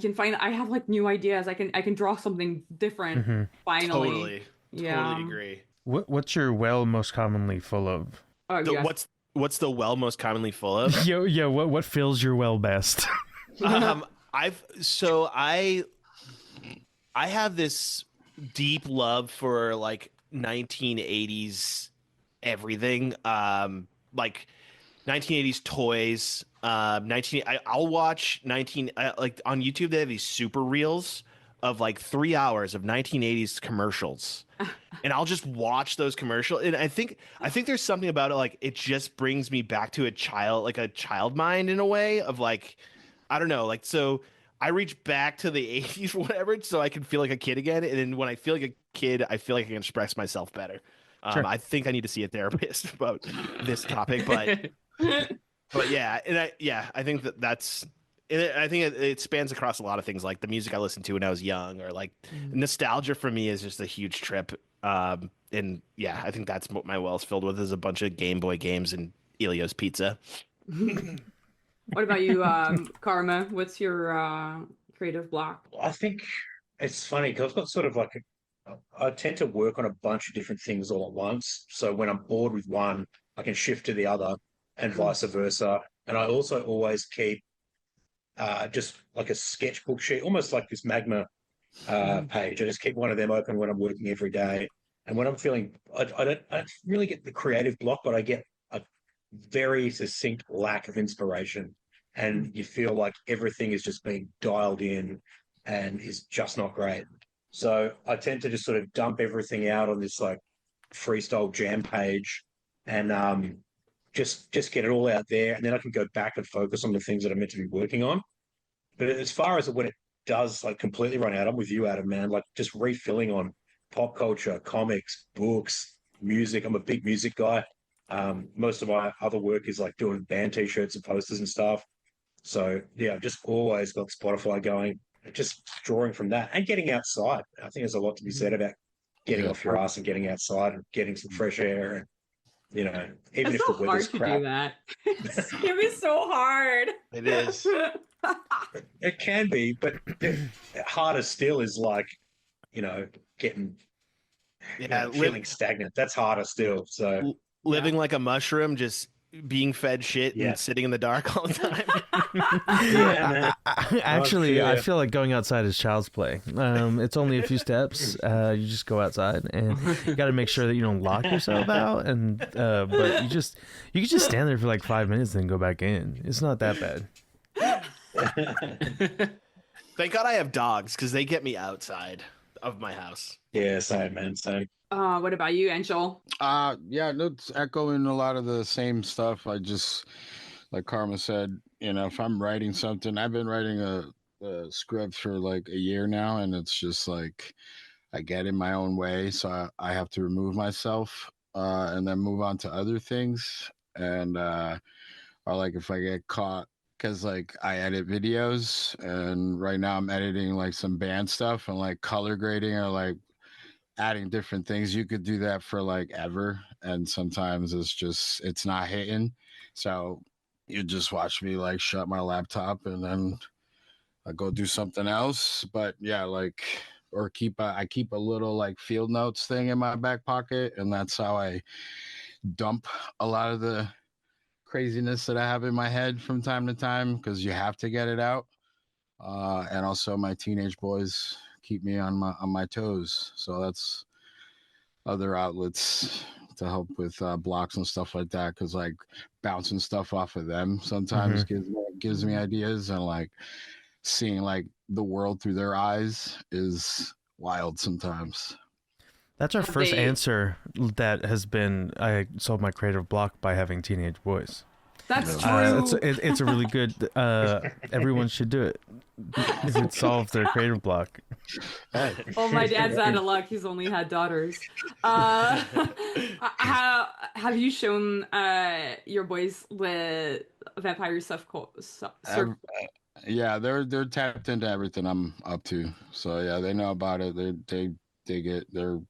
have like new ideas. I can draw something different finally. Totally agree. What's your well most commonly full of? What's the well most commonly full of? What fills your well best? I have this deep love for like 1980s everything, like 1980s toys. I'll watch like on YouTube they have these super reels of like 3 hours of 1980s commercials, and I'll just watch those commercials. And I think there's something about it, like it just brings me back to a child mind in a way of like, I don't know, like, so I reach back to the 80s or whatever, so I can feel like a kid again. And then when I feel like a kid, I feel like I can express myself better. Sure. I think I need to see a therapist about this topic, but yeah, and I think that's I think it spans across a lot of things, like the music I listened to when I was young, or like nostalgia for me is just a huge trip. And yeah, I think that's what my well's filled with, is a bunch of Game Boy games and Elio's Pizza. What about you, Karma? What's your creative block? I think it's funny because I've got sort of like I tend to work on a bunch of different things all at once. So when I'm bored with one, I can shift to the other, and vice versa. And I also always keep just like a sketchbook sheet, almost like this Magma page. I just keep one of them open when I'm working every day. And when I'm feeling, I don't really get the creative block, but I get a very succinct lack of inspiration. And you feel like everything is just being dialed in and is just not great. So I tend to just sort of dump everything out on this like freestyle jam page and just get it all out there. And then I can go back and focus on the things that I'm meant to be working on. But as far as when it does like completely run out, I'm with you, Adam, man. Like just refilling on pop culture, comics, books, music. I'm a big music guy. Most of my other work is like doing band t-shirts and posters and stuff. So yeah, I've just always got Spotify going, just drawing from that and getting outside. I think there's a lot to be said about getting off your ass and getting outside and getting some fresh air. And, you know, even It's if so the weather's hard to crap. do that. It's gonna be so hard. It is. It can be, but harder still is like, you know, getting feeling stagnant. That's harder still. So living like a mushroom, just being fed shit and sitting in the dark all the time. Actually, I feel like going outside is child's play. It's only a few steps. You just go outside, and you got to make sure that you don't lock yourself out. And but you can just stand there for like 5 minutes and then go back in. It's not that bad. Thank God I have dogs, because they get me outside of my house. Yeah, same, man, same. What about you, Angel? Yeah, no, it's echoing a lot of the same stuff. I just, like Karma said, you know, if I'm writing something, I've been writing a script for like a year now, and it's just like I get in my own way, so I have to remove myself and then move on to other things. And or like if I get caught, because like I edit videos, and right now I'm editing like some band stuff and like color grading or like adding different things. You could do that for like ever, and sometimes it's not hitting, so you just watch me like shut my laptop and then I go do something else. But yeah, like, or I keep a little like field notes thing in my back pocket, and that's how I dump a lot of the craziness that I have in my head from time to time, because you have to get it out. And also my teenage boys keep me on my toes, so that's other outlets to help with blocks and stuff like that, because like bouncing stuff off of them sometimes gives me ideas, and like seeing like the world through their eyes is wild sometimes. That's our first answer that has been, I solved my creative block by having teenage boys. That's true. It's a really good, everyone should do it. It solves their creative block. Oh, my dad's out of luck. He's only had daughters. Have you shown your boys the vampire stuff? Yeah, they're tapped into everything I'm up to. So yeah, they know about it. They're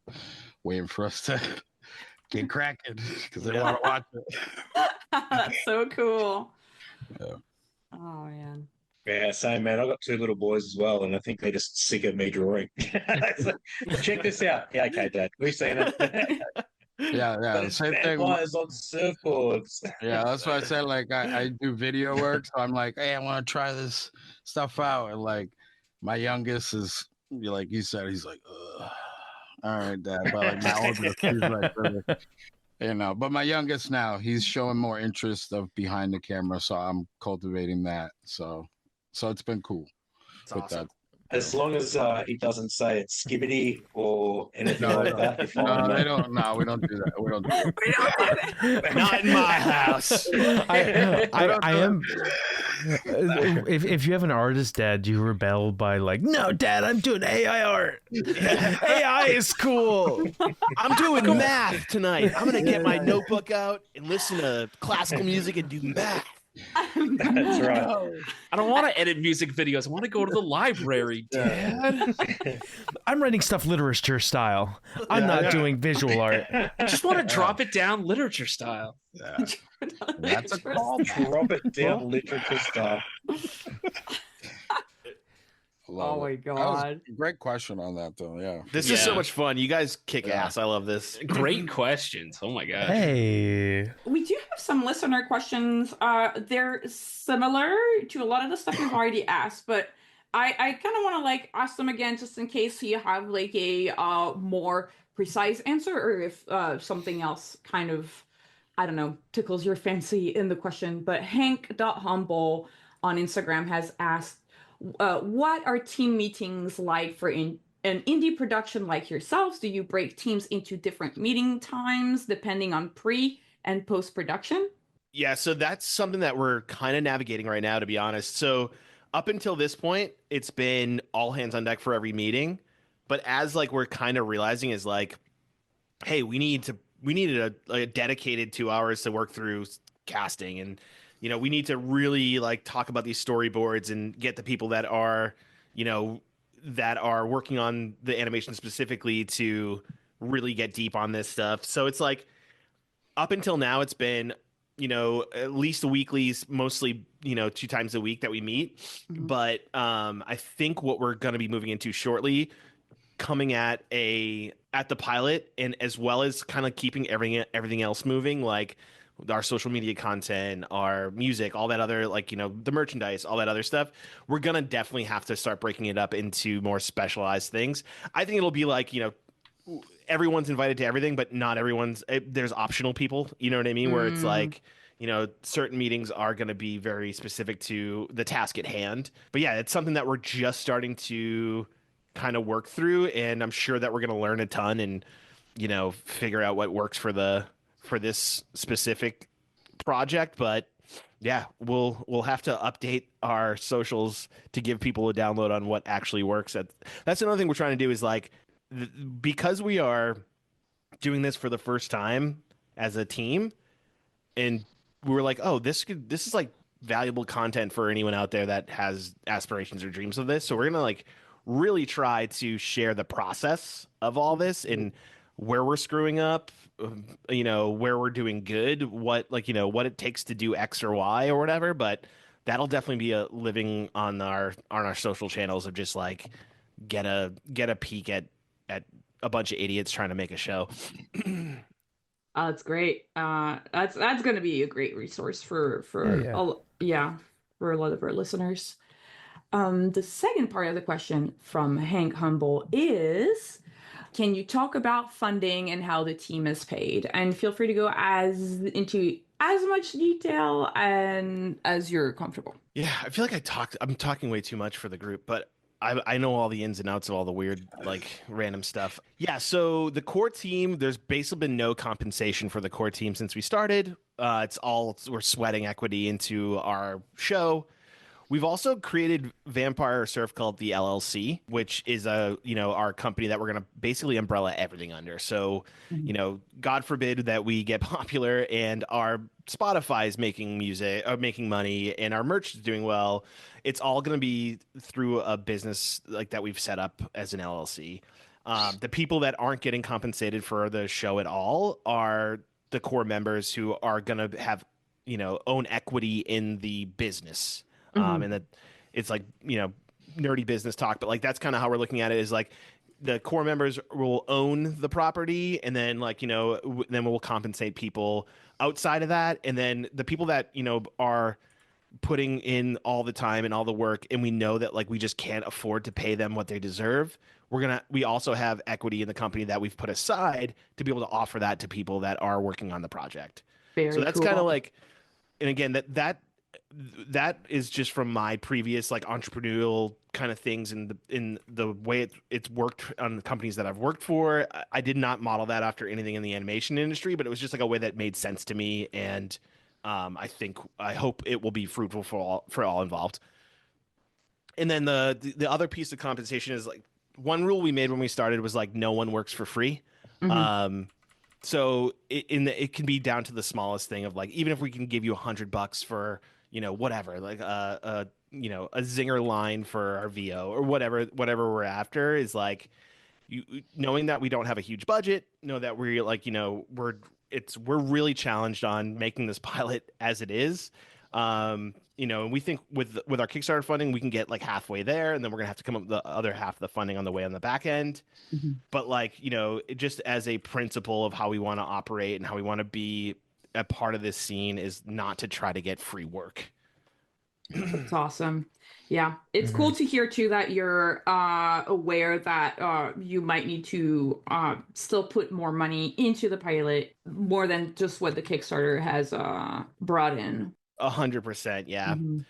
waiting for us to get cracking because they want to watch it. That's so cool. Yeah. Oh man. Yeah, same, man. I've got two little boys as well, and I think they're just sick of me drawing. Like, check this out. Yeah, okay, Dad. We've seen it. Yeah. Same thing. Vampires on surfboards. Yeah, that's why I said like I do video work, so I'm like, hey, I want to try this stuff out, and like my youngest is like you said, he's like, ugh. All right, Dad. But like my oldest, he's like, you know. But my youngest now, he's showing more interest of behind the camera, so I'm cultivating that. So it's been cool. It's awesome. As long as he doesn't say it's skibbity or anything like that. We don't do that. We don't do that. Not in my house. I am. If you have an artist dad, you rebel by like, no, Dad, I'm doing AI art. AI is cool. I'm doing math tonight. I'm gonna get my notebook out and listen to classical music and do math. That's right. I don't want to edit music videos. I want to go to the library, Dad. I'm writing stuff literature style. I'm not doing visual art. I just want to drop it down literature style. Yeah. That's a call. Drop it down literature style. Oh my That was god. a great question on that, though. Yeah. This is so Yeah. much fun. You guys kick Yeah. ass. I love this. Great questions. Oh my gosh. Hey. We do have some listener questions. They're similar to a lot of the stuff we've already asked, but I kind of want to like ask them again just in case you have like a more precise answer, or if something else kind of, I don't know, tickles your fancy in the question. But Hank.humble on Instagram has asked, what are team meetings like for an indie production like yourselves? Do you break teams into different meeting times depending on pre and post production? Yeah, so that's something that we're kind of navigating right now, to be honest. So up until this point, it's been all hands on deck for every meeting. But as like we're kind of realizing is like, hey, we needed a dedicated 2 hours to work through casting, and we need to really like talk about these storyboards and get the people that are working on the animation specifically to really get deep on this stuff. So it's like up until now, it's been at least weeklies, mostly 2 times a week that we meet. Mhm. But I think what we're going to be moving into shortly, coming at the pilot, and as well as kind of keeping everything else moving, like our social media content, our music, all that other the merchandise, all that other stuff, we're going to definitely have to start breaking it up into more specialized things. I think it'll be like, everyone's invited to everything, but not everyone's. There's optional people, you know what I mean? Where it's like, certain meetings are going to be very specific to the task at hand. But yeah, it's something that we're just starting to kind of work through, and I'm sure that we're going to learn a ton and, figure out what works for this specific project. But yeah, we'll have to update our socials to give people a download on what actually works. That's another thing we're trying to do is like, because we are doing this for the first time as a team, and we were like, oh, this is like valuable content for anyone out there that has aspirations or dreams of this. So we're gonna like really try to share the process of all this and where we're screwing up, where we're doing good, what what it takes to do X or Y or whatever. But that'll definitely be a living on our social channels of just like get a peek at a bunch of idiots trying to make a show. That's great. That's going to be a great resource for for a lot of our listeners. The second part of the question from Hank Humble is, can you talk about funding and how the team is paid? And feel free to go into as much detail and as you're comfortable. Yeah, I feel like I'm talking way too much for the group, but I know all the ins and outs of all the weird, like, random stuff. Yeah, so the core team, there's basically been no compensation for the core team since we started. We're sweating equity into our show. We've also created Vampire Surf Cult, the LLC, which is our company that we're going to basically umbrella everything under. So, God forbid that we get popular and our Spotify is making music, or making money, and our merch is doing well. It's all going to be through a business like that we've set up as an LLC. The people that aren't getting compensated for the show at all are the core members who are going to have, own equity in the business. And that it's like, nerdy business talk, but like, that's kind of how we're looking at it, is like the core members will own the property, and then then we'll compensate people outside of that. And then the people that, are putting in all the time and all the work, and we know that like we just can't afford to pay them what they deserve, we also have equity in the company that we've put aside to be able to offer that to people that are working on the project. So that's kind of like, and again, that is just from my previous like entrepreneurial kind of things, in the way it's worked on the companies that I've worked for. I did not model that after anything in the animation industry, but it was just like a way that made sense to me, and I hope it will be fruitful for all involved. And then the other piece of compensation is like, one rule we made when we started was like, no one works for free. So it can be down to the smallest thing of like, even if we can give you $100 for whatever, like a zinger line for our VO or whatever we're after is like knowing that we don't have a huge budget, know that we're like, we're really challenged on making this pilot as it is. And we think with our Kickstarter funding, we can get like halfway there, and then we're gonna have to come up with the other half of the funding on the way on the back end. Mhm. But like, just as a principle of how we want to operate and how we want to be a part of this scene is not to try to get free work. That's awesome. Yeah, it's Mhm. cool to hear too that you're aware that you might need to still put more money into the pilot, more than just what the Kickstarter has brought in. 100%, yeah. Mhm.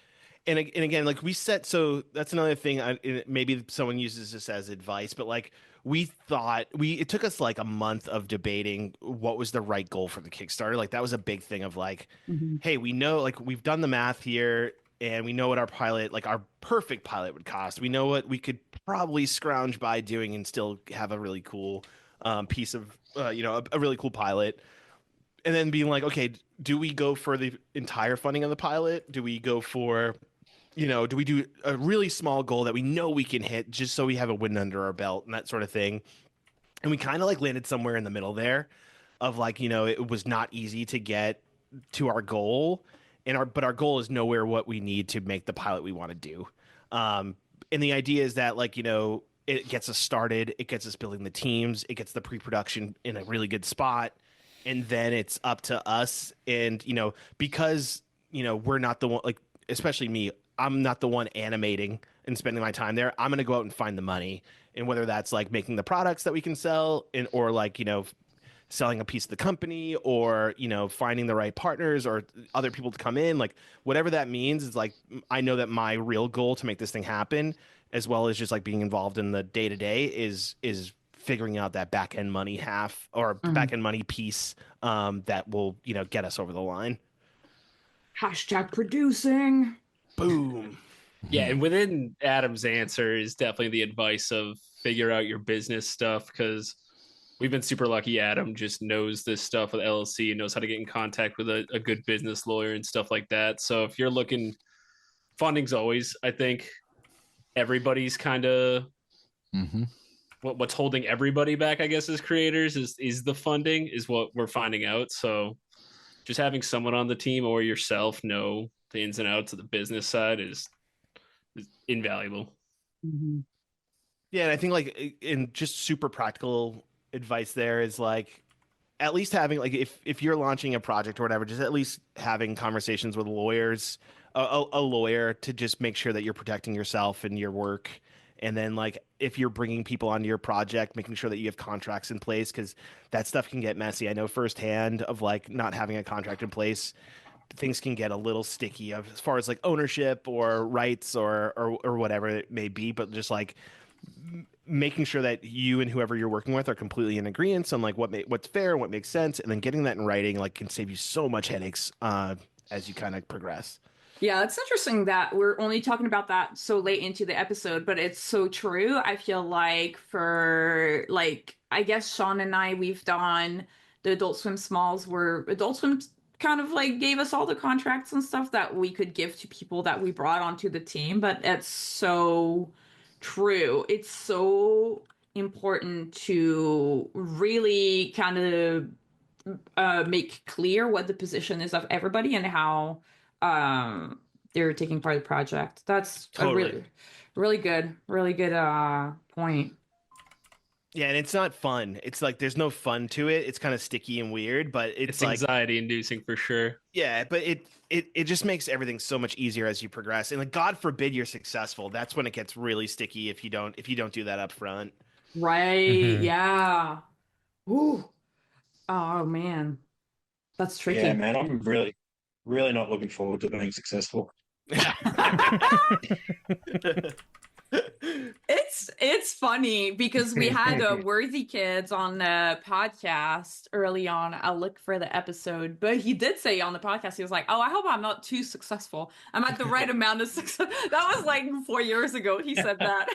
And again, like we set, so that's another thing. Maybe someone uses this as advice, but like it took us like a month of debating what was the right goal for the Kickstarter. Like that was a big thing of like, Mhm. hey, we know, like we've done the math here, and we know what our pilot, like our perfect pilot, would cost. We know what we could probably scrounge by doing and still have a really cool piece of, a really cool pilot. And then being like, okay, do we go for the entire funding of the pilot? Do we go for, do we do a really small goal that we know we can hit just so we have a win under our belt and that sort of thing? And we kind of like landed somewhere in the middle there of like, it was not easy to get to our goal, but our goal is nowhere what we need to make the pilot we want to do. And the idea is that like, it gets us started, it gets us building the teams, it gets the pre-production in a really good spot. And then it's up to us. And, because, we're not the one, like, especially me, I'm not the one animating and spending my time there. I'm going to go out and find the money. And whether that's like making the products that we can sell or like, selling a piece of the company or, finding the right partners or other people to come in, like whatever that means is like, I know that my real goal to make this thing happen, as well as just like being involved in the day to day is figuring out that back end money half or Mhm. back end money piece that will, get us over the line. Hashtag producing. Boom. Yeah, and within Adam's answer is definitely the advice of figure out your business stuff, because we've been super lucky. Adam just knows this stuff with LLC and knows how to get in contact with a good business lawyer and stuff like that. So if you're looking, funding's always, I think, everybody's kind of Mm-hmm. what's holding everybody back, I guess, as creators is the funding, is what we're finding out. So just having someone on the team or yourself know the ins and outs of the business side is invaluable. Mhm. Yeah, and I think like in just super practical advice there is like at least having like if you're launching a project or whatever, just at least having conversations with lawyers, a lawyer to just make sure that you're protecting yourself and your work. And then like if you're bringing people onto your project, making sure that you have contracts in place, because that stuff can get messy. I know firsthand of like not having a contract in place, things can get a little sticky as far as like ownership or rights or whatever it may be. But just like making sure that you and whoever you're working with are completely in agreement on like what's fair and what makes sense, and then getting that in writing like can save you so much headaches as you kind of progress. Yeah, it's interesting that we're only talking about that so late into the episode, but it's so true. I feel like for like, I guess Sean and I, we've done the Adult Swim Smalls where Adult Swim kind of like gave us all the contracts and stuff that we could give to people that we brought onto the team. But it's so true. It's so important to really kind of make clear what the position is of everybody and how they're taking part of the project. That's Totally. a really good point. Yeah, and it's not fun. It's like there's no fun to it. It's kind of sticky and weird, but It's like anxiety inducing for sure. yeah, but it just makes everything so much easier as you progress. And like God forbid you're successful. That's when it gets really sticky if you don't do that up front. Right. Mhm. Yeah. Ooh. Oh man. That's tricky. Yeah, man, I'm really, really not looking forward to being successful. It's funny because we had Worthy Kids on the podcast early on. I'll look for the episode, but he did say on the podcast, he was like, "Oh, I hope I'm not too successful. I'm at the right amount of success." That was like 4 years ago. He said that.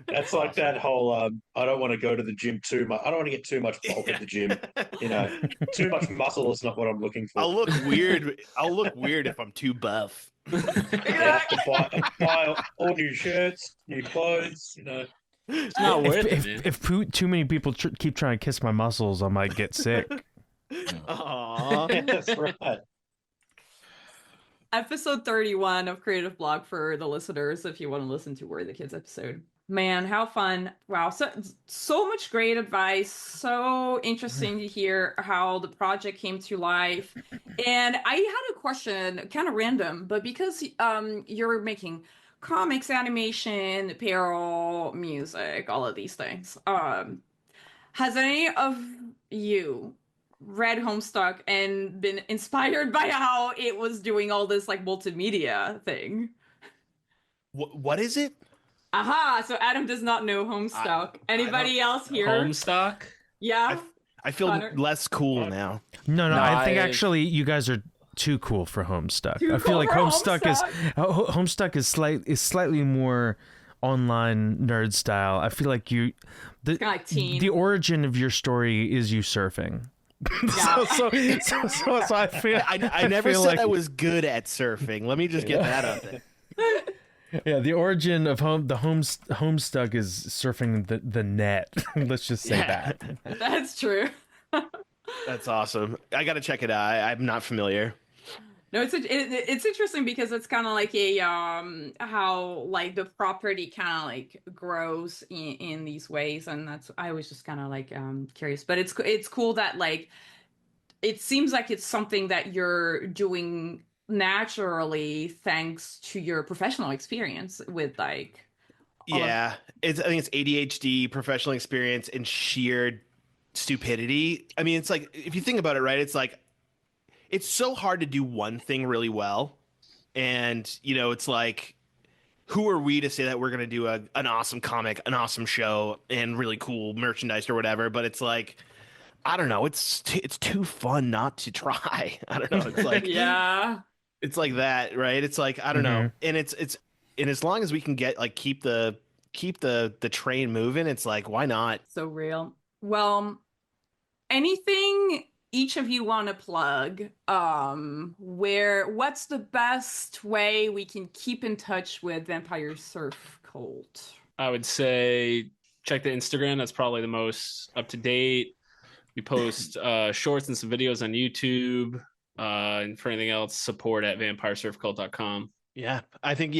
That's like that whole I don't want to go to the gym too much. I don't want to get too much bulk at the gym. You know, too much muscle is not what I'm looking for. I'll look weird. I'll look weird if I'm too buff. Yeah, buy all new shirts, new clothes. You know, It's not worth it, man. If too many people keep trying to kiss my muscles, I might get sick. Aww. that's right. Episode 31 of Creative Block for the listeners, if you want to listen to Worthy Kids episode. Man, how fun. Wow. So much great advice. So interesting to hear how the project came to life. And I had a question, kind of random, but because you're making comics, animation, apparel, music, all of these things, has any of you read Homestuck and been inspired by how it was doing all this like multimedia thing? What is it? Aha! So Adam does not know Homestuck. Anybody else here? Homestuck? Yeah. I feel Connor? less cool now. No, No, I think I- actually you guys are too cool for Homestuck. Too I feel cool like for Homestuck is slightly more online nerd style. I feel like Kinda like teen. the origin of your story is you surfing. Yeah. so I feel I never feel said like- I was good at surfing. Let me just get that out there. Yeah, the origin of Homestuck is surfing the net. Let's just say that. That's true. That's awesome. I got to check it out. I'm not familiar. No, it's interesting because it's kind of like a how like the property kind of like grows in these ways, and that's I was just kind of like curious, but it's cool that like it seems like it's something that you're doing naturally thanks to your professional experience with like all of- Yeah, I think it's ADHD, professional experience, and sheer stupidity. I mean, it's like if you think about it, right? It's like it's so hard to do one thing really well, and it's like, who are we to say that we're going to do an awesome comic, an awesome show, and really cool merchandise or whatever? But it's like, I don't know. It's too fun not to try. I don't know. It's like yeah. it's like that, right? It's like I don't know, and it's and as long as we can get like keep the train moving, it's like why not? So real. Well, anything each of you want to plug? What's the best way we can keep in touch with Vampire Surf Cult? I would say check the Instagram. That's probably the most up to date. We post shorts and some videos on YouTube. And for anything else, support at vampiresurfcult.com. Yeah, I think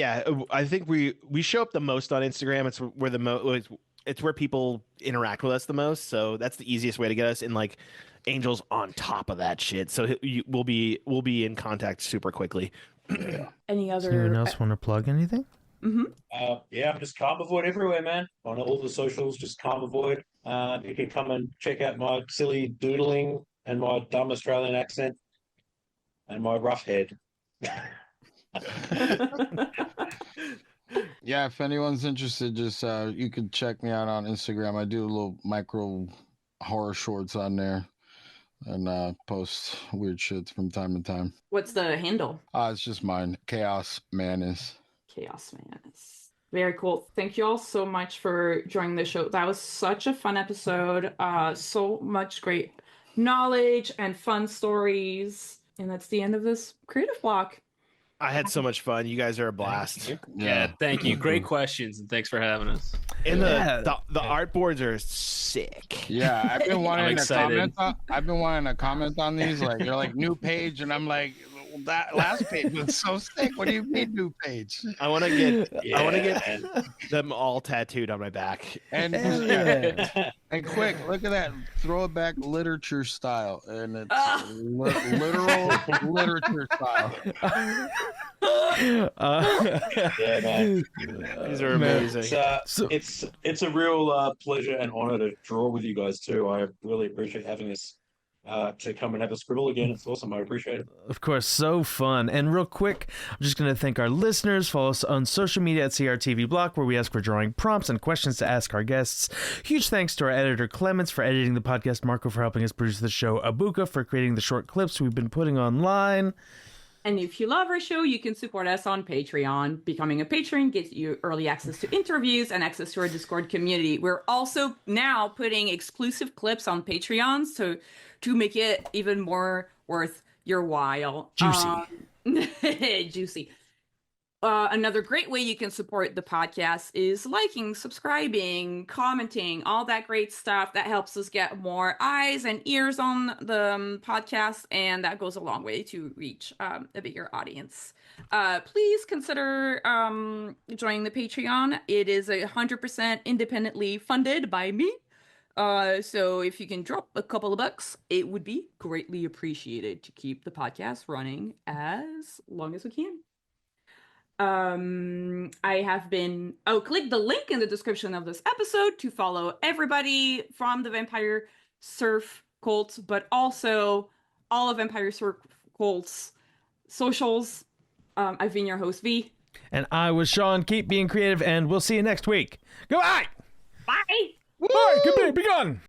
we show up the most on Instagram. It's where it's where people interact with us the most. So that's the easiest way to get us. And like Angel's on top of that shit. So we'll be in contact super quickly. Any Does other? anyone else want to plug anything? Mm-hmm. Yeah, I'm just Karma Void everywhere, man. On all the socials, just Karma Void. You can come and check out my silly doodling and my dumb Australian accent and my rough head. Yeah, if anyone's interested, just you could check me out on Instagram. I do a little micro horror shorts on there and post weird shits from time to time. What's the handle? It's just mine, Chaos Madness. Chaos Madness. Very cool. Thank you all so much for joining the show. That was such a fun episode. So much great knowledge and fun stories. And that's the end of this creative block. I had so much fun. You guys are a blast. Yeah, thank you. Great questions, and thanks for having us. And Yeah. the art boards are sick. Yeah, I've been wanting to excited. comment on these. Like they're like new page, and I'm like, well, that last page was so sick. What do you mean new page? I want to get them all tattooed on my back. And and quick, look at that throwback literature style, and it's literal literature style. Yeah, man. These are amazing. It's a real pleasure and honor to draw with you guys too. I really appreciate having this to come and have a scribble again. It's awesome. I appreciate it. Of course, so fun. And real quick, I'm just going to thank our listeners. Follow us on social media at CRTV Block, where we ask for drawing prompts and questions to ask our guests. Huge thanks to our editor, Clements, for editing the podcast, Marco for helping us produce the show, Abuka for creating the short clips we've been putting online. And if you love our show, you can support us on Patreon. Becoming a patron gets you early access to interviews and access to our Discord community. We're also now putting exclusive clips on Patreon, so to make it even more worth your while. Juicy. Juicy. Another great way you can support the podcast is liking, subscribing, commenting, all that great stuff that helps us get more eyes and ears on the podcast, and that goes a long way to reach a bigger audience. Please consider joining the Patreon. It is 100% independently funded by me. So if you can drop a couple of bucks, it would be greatly appreciated to keep the podcast running as long as we can. Click the link in the description of this episode to follow everybody from the Vampire Surf Cult, but also all of Vampire Surf Cult's socials. I've been your host, V. And I was Sean. Keep being creative, and we'll see you next week. Goodbye! Bye! Bye! Goodbye! Be gone!